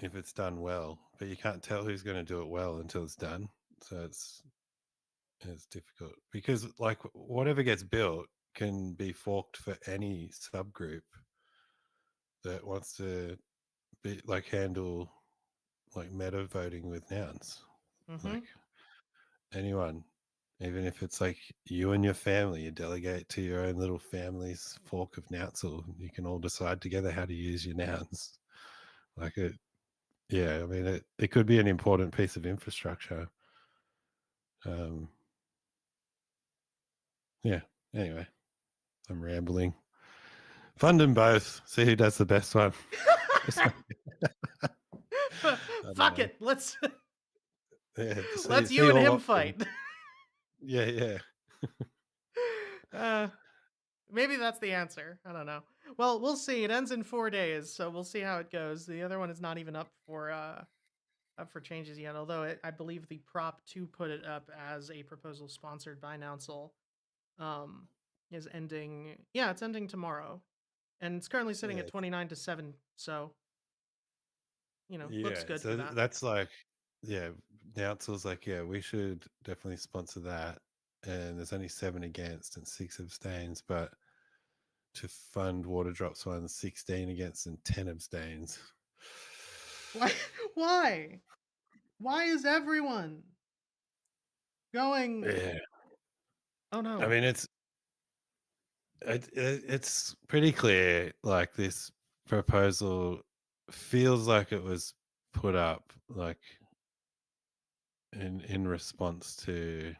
if it's done well, but you can't tell who's going to do it well until it's done. So it's difficult because like whatever gets built can be forked for any subgroup that wants to be like handle like meta voting with nouns. Mm-hmm. Like anyone, even if it's like you and your family, you delegate to your own little family's fork of Nounsel. You can all decide together how to use your nouns. Like it, yeah. I mean, it could be an important piece of infrastructure. Um, yeah. Anyway, I'm rambling. Fund them both. See who does the best one. don't Fuck know. it. Let's Yeah. let's See you and all him options. fight. Yeah. Yeah. uh, maybe that's the answer. I don't know. Well, we'll see. It ends in 4 days, so we'll see how it goes. The other one is not even up for changes yet. Although I believe the prop to put it up as a proposal sponsored by Nouncil um, is ending. Yeah, it's ending tomorrow, and it's currently sitting Yeah. at 29-7. So looks Yeah. good for So that. that's like, yeah. Council's like, yeah, we should definitely sponsor that. And there's only 7 against and 6 abstains, but to fund Waterdrops one, 16 against and 10 abstains. Why? Why? Why is everyone going? Yeah. Oh I no. mean, it's pretty clear. Like this proposal feels like it was put up like in response to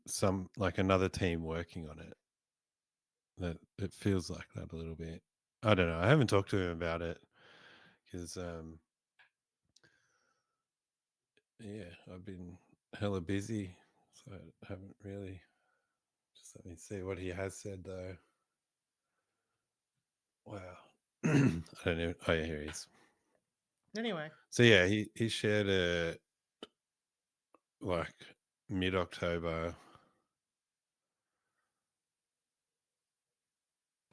some like another team working on it. That it feels like that a little bit. I don't know. I haven't talked to him about it because yeah, I've been hella busy, so I haven't really. Just let me see what he has said though. Wow. I don't know. Oh yeah, here he is. Anyway. So yeah, he shared a like mid-October.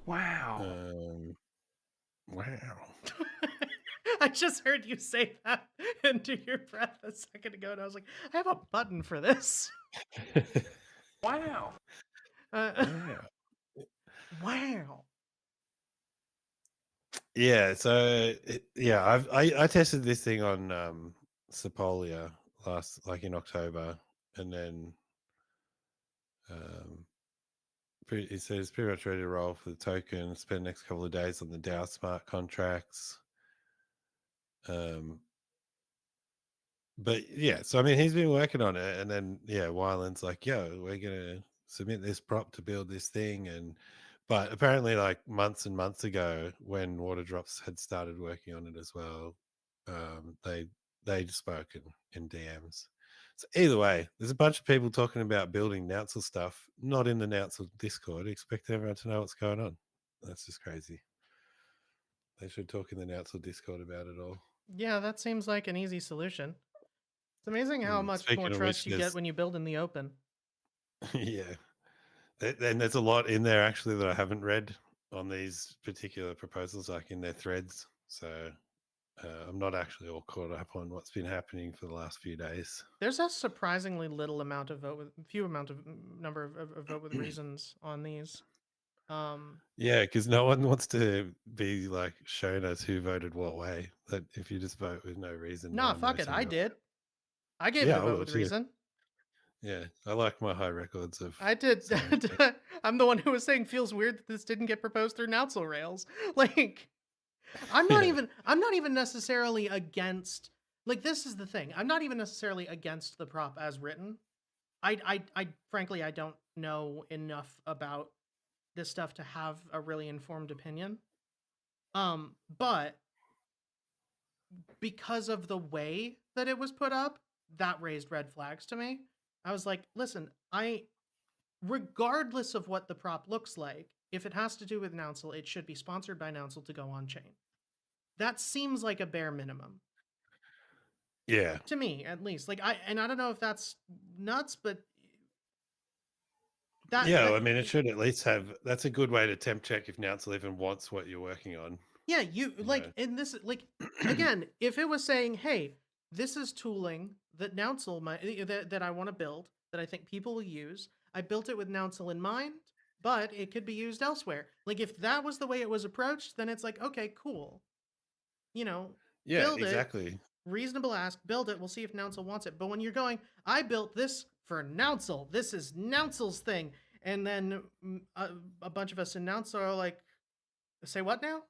Wow. Wow. I just heard you say that into your breath a second ago, and I was like, I have a button for this. Wow. Wow. Wow. Yeah. So yeah, I tested this thing on Sepolia like in October, and then it says pretty much ready to roll for the token. Spend the next couple of days on the DAO smart contracts. But yeah, so I mean, he's been working on it, and then yeah, Wyland's like, "Yo, we're gonna submit this prop to build this thing," but apparently, like months and months ago, when Waterdrops had started working on it as well, they they just spoke in DMs. So either way, there's a bunch of people talking about building Nouncil stuff, not in the Nouncil Discord. Expect everyone to know what's going on. That's just crazy. They should talk in the Nouncil Discord about it all. Yeah, that seems like an easy solution. It's amazing how much Speaking more of trust which, you get when you build in the open. yeah, and there's a lot in there actually that I haven't read on these particular proposals, like in their threads. So I'm not actually all caught up on what's been happening for the last few days. There's a surprisingly little amount of number of vote with reasons on these. Yeah, because no one wants to be like shown us who voted what way. That if you just vote with no reason, no Nah, one fuck knows it. who I voted. did. I gave it Yeah, a I vote will with too. reason. Yeah, I like my high records of. I did. saying- I'm the one who was saying feels weird that this didn't get proposed through Nouncil rails. Like, I'm not Yeah. even necessarily against. Like, this is the thing. I'm not even necessarily against the prop as written. I frankly, I don't know enough about this stuff to have a really informed opinion. But because of the way that it was put up, that raised red flags to me. I was like, listen, regardless of what the prop looks like, if it has to do with Nouncil, it should be sponsored by Nouncil to go on chain. That seems like a bare minimum Yeah. to me, at least. Like, I don't know if that's nuts, but Yeah, I mean, it should at least have. That's a good way to temp check if Nouncil even wants what you're working on. yeah, you like, know. and this, like, again, if it was saying, hey, this is tooling that Nouncil that I want to build, that I think people will use. I built it with Nouncil in mind, but it could be used elsewhere. Like, if that was the way it was approached, then it's like, okay, cool. You know, Yeah, build it, exactly. reasonable ask, build it, we'll see if Nouncil wants it. But when you're going, I built this for Nouncil, this is Nouncil's thing, and then a bunch of us in Nouncil are like, say what now?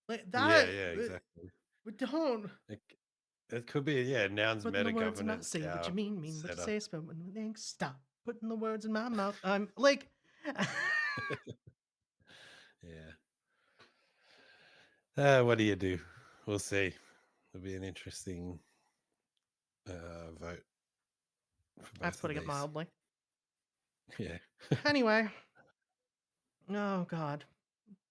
Like that. Yeah, exactly. We don't. It could be, Noun's Putting the meta words in my governance. say what you mean what you setup. say, spell what you think. Stop putting the words in my mouth. I'm like, Yeah. What do you do? We'll see. It'll be an interesting vote. For that's both putting of it these. mildly. Yeah. Anyway, oh god,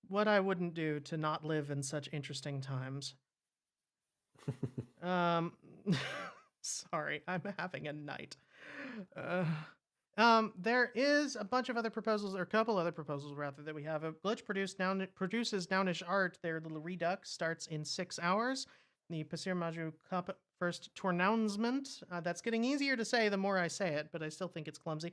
what I wouldn't do to not live in such interesting times. Sorry, I'm having a night. There is a bunch of other proposals, or a couple other proposals rather, that we have. A Glitch produces Nounish art. Their little redux starts in 6 hours. The Pasir Maju Cup first tournouncement, that's getting easier to say the more I say it, but I still think it's clumsy,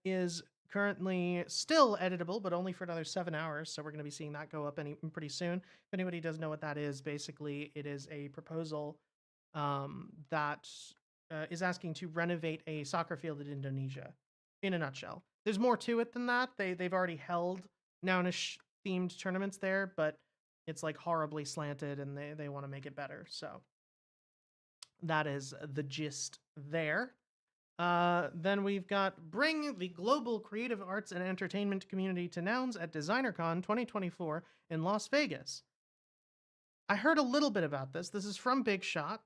is currently still editable, but only for another 7 hours. So we're going to be seeing that go up pretty soon. If anybody doesn't know what that is, basically it is a proposal that is asking to renovate a soccer field in Indonesia. In a nutshell, there's more to it than that. They've already held Nounish themed tournaments there, but it's like horribly slanted, and they want to make it better. So that is the gist there. Then we've got bring the global creative arts and entertainment community to Nouns at DesignerCon 2024 in Las Vegas. I heard a little bit about this. This is from Big Shot,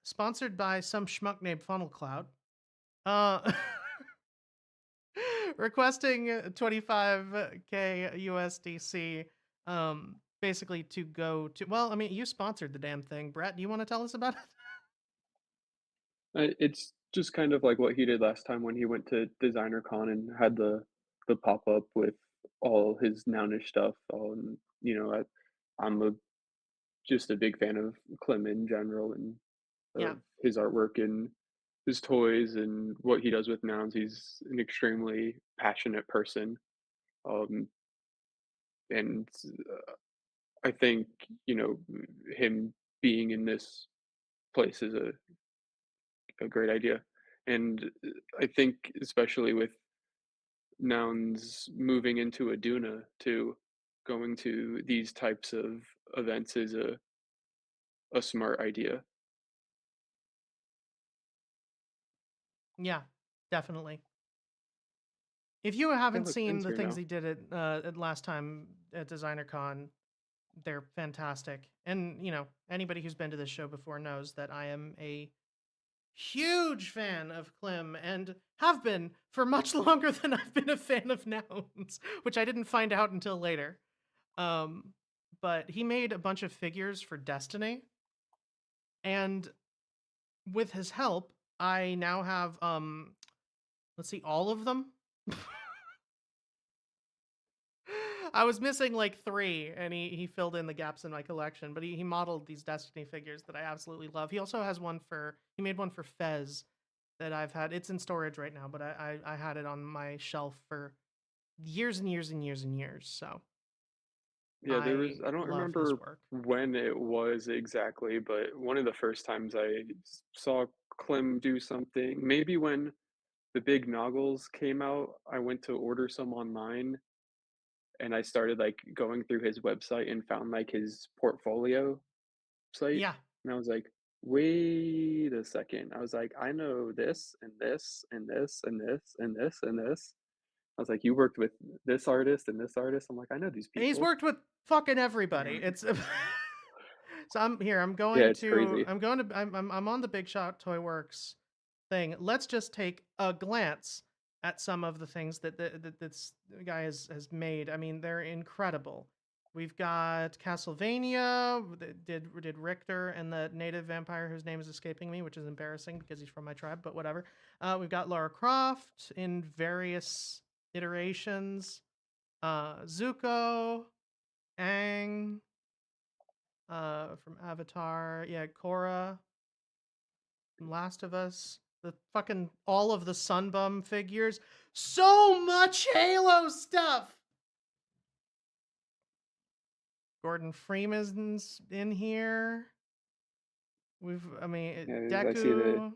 sponsored by some schmuck named Funnel Cloud. Requesting 25k USDC, basically to go to. Well, I mean, you sponsored the damn thing, Brett. Do you want to tell us about it? It's just kind of like what he did last time when he went to DesignerCon and had the pop up with all his Nounish stuff. I'm just a big fan of Clem in general and Yeah. of his artwork and his toys and what he does with nouns. He's an extremely passionate person, and I think him being in this place is a great idea. And I think especially with nouns moving into Aduna too, going to these types of events is a smart idea. Yeah, definitely. If you haven't look, seen Ben's the here things now. he did at last time at DesignerCon, they're fantastic. And, anybody who's been to this show before knows that I am a huge fan of Klim and have been for much longer than I've been a fan of Nouns, which I didn't find out until later. But he made a bunch of figures for Destiny, and with his help, I now have let's see, all of them. I was missing like 3, and he filled in the gaps in my collection. But he modeled these Destiny figures that I absolutely love. He also has he made one for Fez that I've had. It's in storage right now, but I had it on my shelf for years and years and years and years. So Yeah, I don't love his remember work. when it was exactly, but one of the first times I saw Clem do something, maybe when the big Noggles came out, I went to order some online and I started like going through his website and found like his portfolio site. Yeah. And I was like, wait a second. I was like, I know this and this and this and this and this and this. I was like, you worked with this artist and this artist. I'm like, I know these And he's people. worked with fucking everybody. It's so I'm here. I'm Yeah, going it's to. crazy. I'm on the Big Shot Toy Works thing. Let's just take a glance at some of the things that this guy has made. I mean, they're incredible. We've got Castlevania. Did Richter and the native vampire whose name is escaping me, which is embarrassing because he's from my tribe. But whatever. We've got Lara Croft in various iterations. Zuko, Aang, from Avatar. Yeah, Korra from Last of Us. The fucking all of the Sunbum figures. So much Halo stuff. Gordon Freeman's in here. I mean, Yeah, I see the Deku,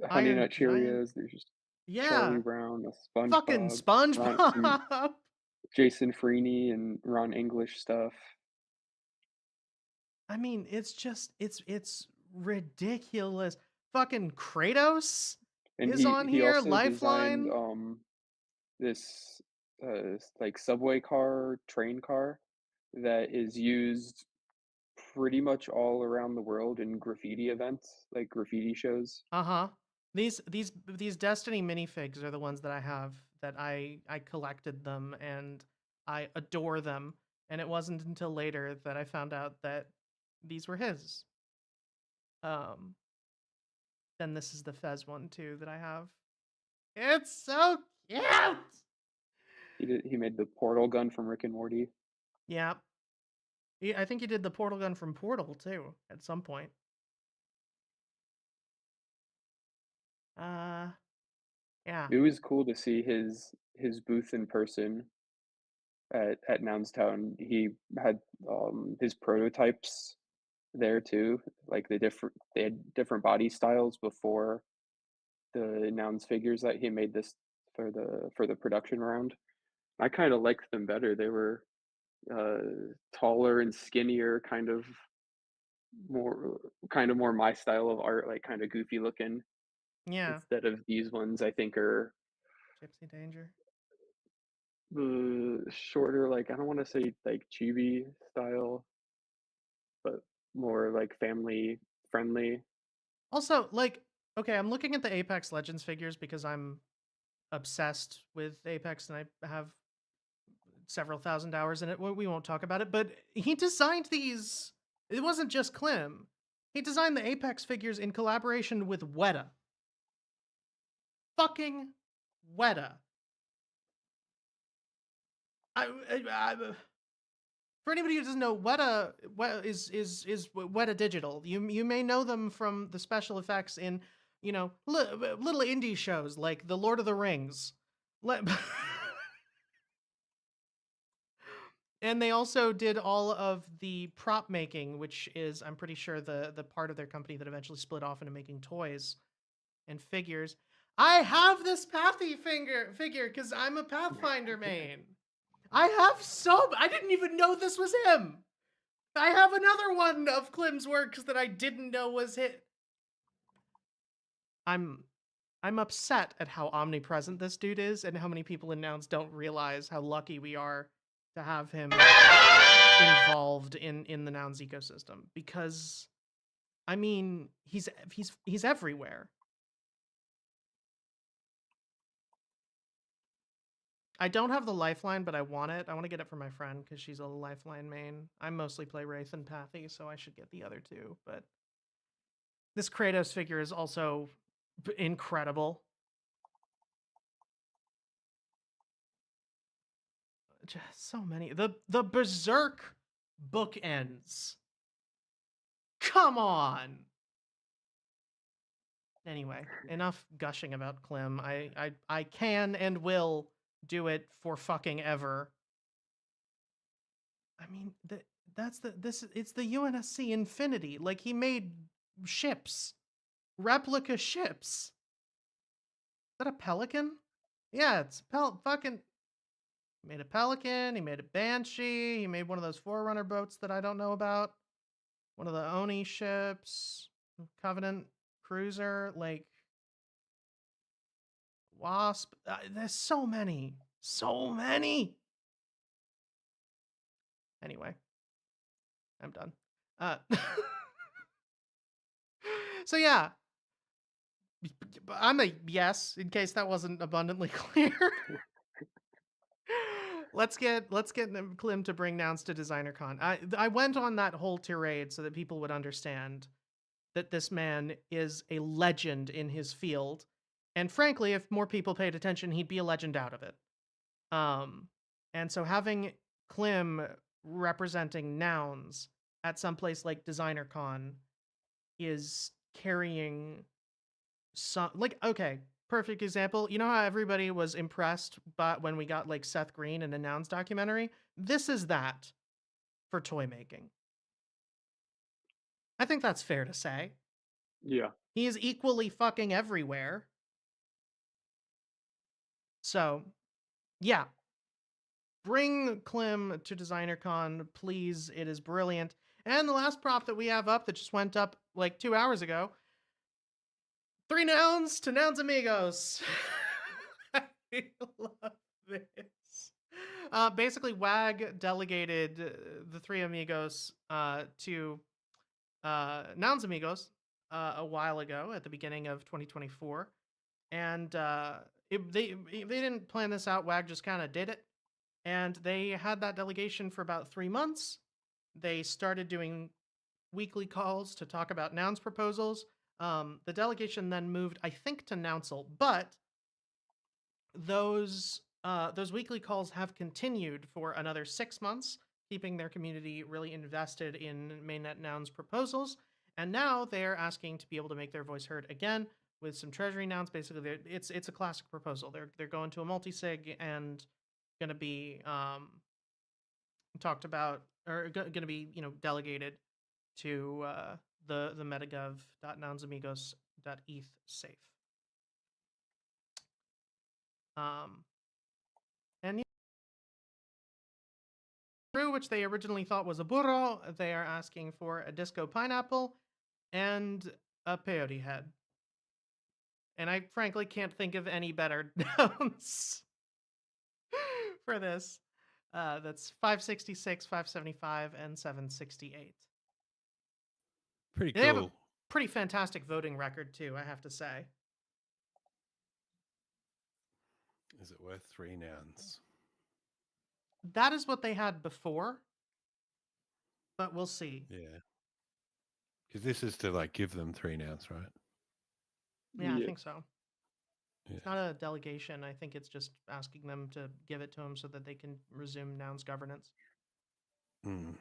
Honey Iron Nut Giant. Cheerios. There's just Charlie Yeah, Brown, the fucking SpongeBob, some SpongeBob. Jason Freeney and Ron English stuff. I mean, it's ridiculous. Fucking Kratos And is on he here. also designed Lifeline. this like subway car, train car that is used pretty much all around the world in graffiti events, like graffiti shows. Uh-huh. These Destiny minifigs are the ones that I have, that I collected them and I adore them. And it wasn't until later that I found out that these were his. Then this is the Fez one too that I have. It's so cute. He made the portal gun from Rick and Morty. Yeah. I think he did the portal gun from Portal too at some point. Yeah. It was cool to see his booth in person at Nounstown. He had his prototypes there too, like they had different body styles before the Nouns figures that he made this for the production round. I kind of liked them better. They were taller and skinnier, more my style of art, like kind of goofy looking. Yeah. Instead of these ones, I think are Gypsy Danger. shorter, like I don't want to say like chibi style, but more like family friendly. Also, like, okay, I'm looking at the Apex Legends figures because I'm obsessed with Apex and I have several thousand hours in it. We won't talk about it, but he designed these. It wasn't just Klim. He designed the Apex figures in collaboration with Weta. Fucking Weta. For anybody who doesn't know, Weta is Weta Digital. You may know them from the special effects in, little indie shows like The Lord of the Rings. And they also did all of the prop making, which is, I'm pretty sure, the part of their company that eventually split off into making toys and figures. I have this Pathy figure because I'm a Pathfinder main. I didn't even know this was him. I have another one of Klim's works that I didn't know was hit. I'm upset at how omnipresent this dude is and how many people in Nouns don't realize how lucky we are to have him in involved in the nouns ecosystem, because I mean, he's everywhere. I don't have the lifeline, but I want it. I want to get it for my friend because she's a lifeline main. I mostly play Wraith and Pathy, so I should get the other two. But this Kratos figure is also incredible. Just so many. The Berserk bookends. Come on. Anyway, enough gushing about Klim. I can and will do it for fucking ever. I mean, it's the UNSC Infinity. Like, he made ships, replica ships. Is that a pelican? Yeah, it's fucking. He made a pelican. He made a banshee. He made one of those Forerunner boats that I don't know about. One of the Oni ships, Covenant cruiser, like Wasp. There's so many. Anyway, I'm done. So yeah, I'm a yes, in case that wasn't abundantly clear. Let's get Klim to bring nouns to DesignerCon. I went on that whole tirade so that people would understand that this man is a legend in his field, and frankly, if more people paid attention, he'd be a legend out of it. And so having Klim representing nouns at some place like DesignerCon is carrying some, like, okay, perfect example. You know how everybody was impressed but when we got like Seth Green in a nouns documentary? This is that for toy making. I think that's fair to say. Yeah. He is equally fucking everywhere. So, yeah. Bring Klim to DesignerCon, please. It is brilliant. And the last prop that we have up that just went up like 2 hours ago. 3 nouns to Nouns Amigos. I love this. Basically, WAG delegated the 3 Amigos to Nouns Amigos a while ago at the beginning of 2024. And they didn't plan this out. WAG just kind of did it. And they had that delegation for about 3 months. They started doing weekly calls to talk about nouns proposals. The delegation then moved, I think, to Nouncil, but those weekly calls have continued for another 6 months, keeping their community really invested in mainnet nouns proposals. And now they're asking to be able to make their voice heard again with some treasury nouns. Basically, it's a classic proposal. They're going to a multi-sig and going to be talked about, or going to be delegated to the metagov.nounsamigos.eth safe. And through which they originally thought was a burro, they are asking for a disco pineapple and a peyote head. And I frankly can't think of any better nouns for this. That's 566, 575, and 768. Pretty They have a cool. pretty fantastic voting record too, I have to say. Is it worth 3 nouns? That is what they had before, but we'll see. Yeah. Because this is to like give them 3 nouns, right? Yeah, I think so. Yeah. It's not a delegation. I think it's just asking them to give it to them so that they can resume nouns governance. Mm.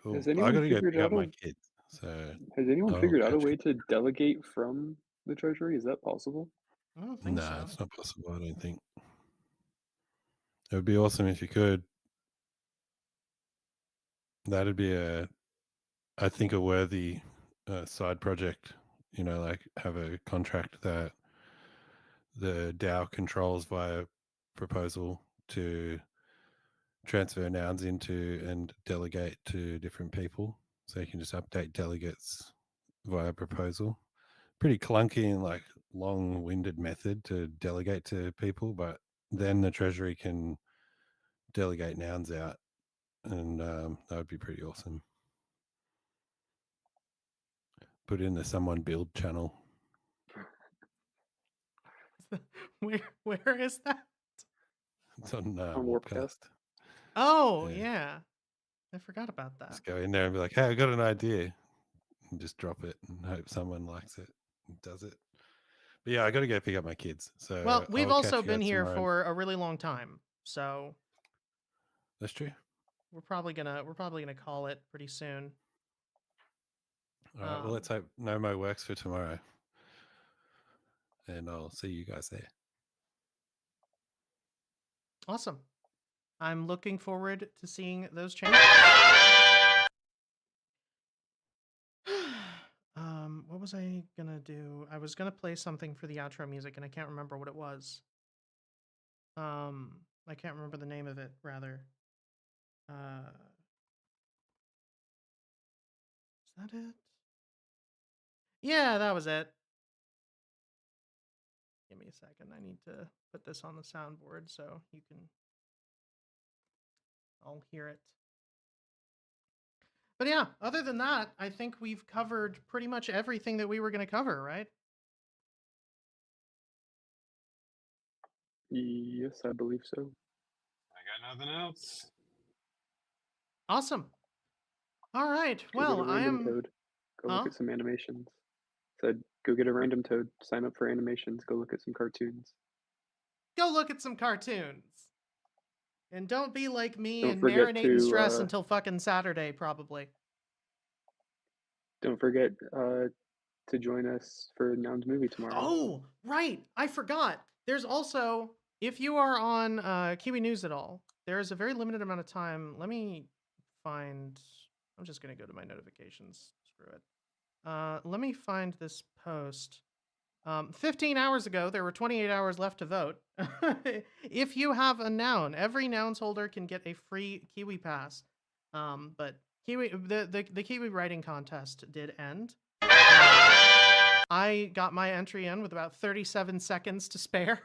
Cool. Has I anyone gotta go figured pick up out my a- kids. So Has anyone I'll figured out a catch way you. to delegate from the treasury? Is that possible? I don't think No, so. it's not possible. I don't think. It would be awesome if you could. That'd be I think, a worthy side project. Like have a contract that the DAO controls via proposal to transfer nouns into and delegate to different people. So you can just update delegates via proposal. Pretty clunky and like long-winded method to delegate to people, but then the treasury can delegate nouns out and that would be pretty awesome. Put it in the Someone Build channel. Where is that? It's on On Warpcast. Warpcast. Oh, Yeah. yeah. I forgot about that. Just go in there and be like, hey, I got an idea. And just drop it and hope someone likes it and does it. But yeah, I got to go pick up my kids. So Well, we've I'll catch also you been guys here tomorrow. for a really long time, so That's true. we're probably gonna call it pretty soon. All right. Well, let's hope Nomo works for tomorrow. And I'll see you guys there. Awesome. I'm looking forward to seeing those changes. What was I gonna do? I was gonna play something for the outro music, and I can't remember what it was. I can't remember the name of it, rather. Is that it? Yeah, that was it. Give me a second. I need to put this on the soundboard so you can all hear it. But yeah, other than that, I think we've covered pretty much everything that we were going to cover, right? Yes, I believe so. I got nothing else. Awesome. All right. Go get a Well, I random am. toad. Go look Huh? at some animations. Said go get a random toad. Sign up for animations. Go look at some cartoons. Go look at some cartoons. And don't be like me Don't and forget marinate in stress to, until fucking Saturday, probably. Don't forget to join us for Noun's movie tomorrow. Oh, right. I forgot. There's also, if you are on Kiwi News at all, there is a very limited amount of time. Let me find. I'm just going to go to my notifications. Screw it. Let me find this post. 15 hours ago, there were 28 hours left to vote. If you have a noun, every nouns holder can get a free Kiwi pass. But Kiwi, the Kiwi writing contest did end. I got my entry in with about 37 seconds to spare.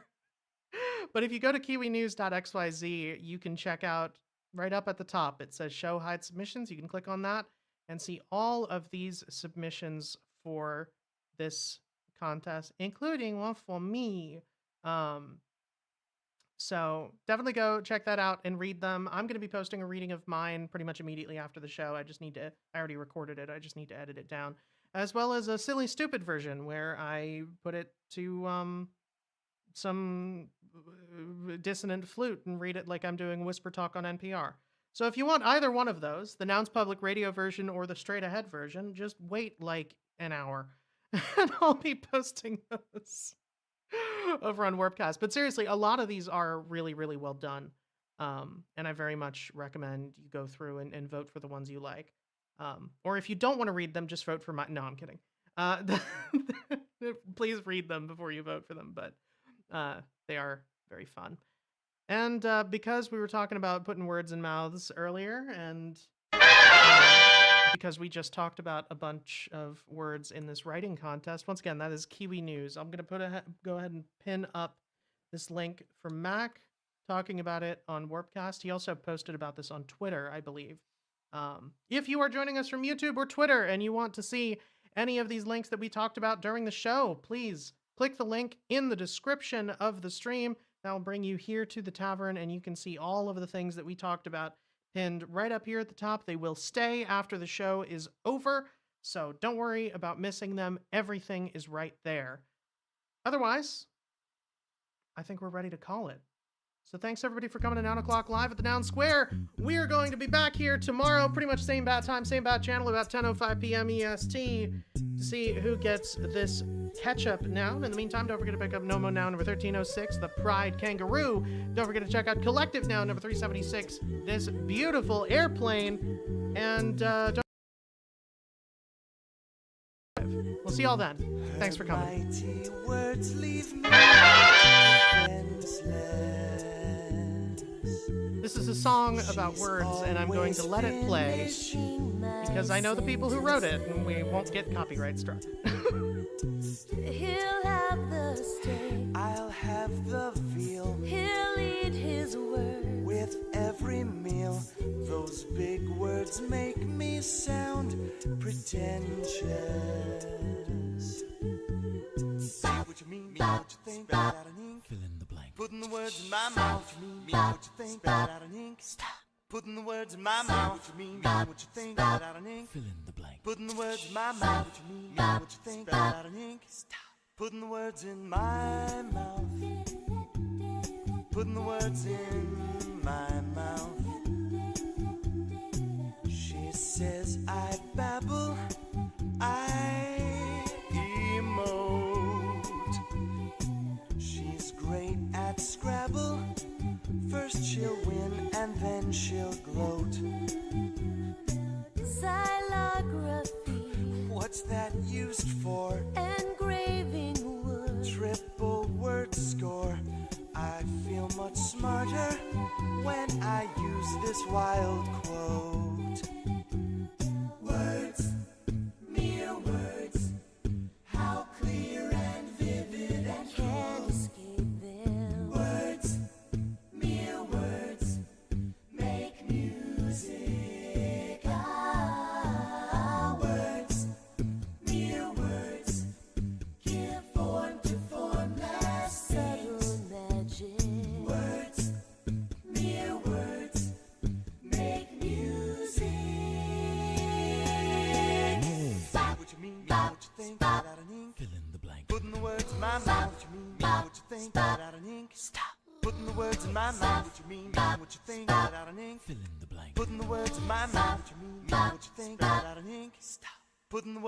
But if you go to kiwinews.xyz, you can check out right up at the top. It says show hide submissions. You can click on that and see all of these submissions for this contest, including one for me. So definitely go check that out and read them. I'm going to be posting a reading of mine pretty much immediately after the show. I already recorded it. I just need to edit it down, as well as a silly, stupid version where I put it to some dissonant flute and read it like I'm doing whisper talk on NPR. So if you want either one of those, the Nouns Public Radio version or the straight ahead version, just wait like an hour and I'll be posting those over on Warpcast. But seriously, a lot of these are really, really well done. And I very much recommend you go through and vote for the ones you like. Or if you don't want to read them, just vote for my... No, I'm kidding. Please read them before you vote for them. But they are very fun. And because we were talking about putting words in mouths earlier, and because we just talked about a bunch of words in this writing contest, once again, that is Kiwi News. I'm going to go ahead and pin up this link for Mac talking about it on Warpcast. He also posted about this on Twitter, I believe. If you are joining us from YouTube or Twitter and you want to see any of these links that we talked about during the show, please click the link in the description of the stream. That will bring you here to the tavern, and you can see all of the things that we talked about pinned right up here at the top. They will stay after the show is over, so don't worry about missing them. Everything is right there. Otherwise, I think we're ready to call it. So thanks everybody for coming to Noun O'Clock Live at the Noun Square. We are going to be back here tomorrow, pretty much same bad time, same bad channel, about 10:05 p.m. EST, to see who gets this catch-up noun. In the meantime, don't forget to pick up Nomo Noun number 1306, the Pride Kangaroo. Don't forget to check out Collective Noun number 376, this beautiful airplane. And we'll see y'all then. Thanks for coming. Mighty words leave me This is a song about words, and I'm going to let it play because I know the people who wrote it, and we won't get copyright struck. He'll have the steak, I'll have the veal. He'll eat his word with every meal. The Those big words make me sound pretentious. Say what you mean, what you think, spell it out in ink. Fill in the blank. Putting the words in my mouth. What you mean, what you think, spell it out in ink. Stop. Putting the words in my mouth. What you mean, what you think, spell it out in ink. Fill in the blank. Putting the words in my mouth. What you mean, what you think, spell it out in ink. Stop. Putting the words in my mouth. Putting the words in my mouth. She says I babble, I emote. She's great at Scrabble. First she'll win and then she'll gloat. Xylography, What's that used for? engraving wood, Triple word score. I feel much smarter when I use this wild quote. Words, mere words, how clear and vivid and can't escape them. words, mere words, make music. Ah, words, mere words, give form to formless things. Subtle magic, Words, mere words, make music. Say what you mean, what you think, spell it out in ink. Fill in the blank. Putting the words in my mouth. What you mean, what you think, spell it out in ink. Stop. Putting the words in my mouth. What you mean, what you think, spell it out in ink. Fill in the blank. Putting the words in my mouth. What you mean, what you think, spell it out in ink. Stop. Putting the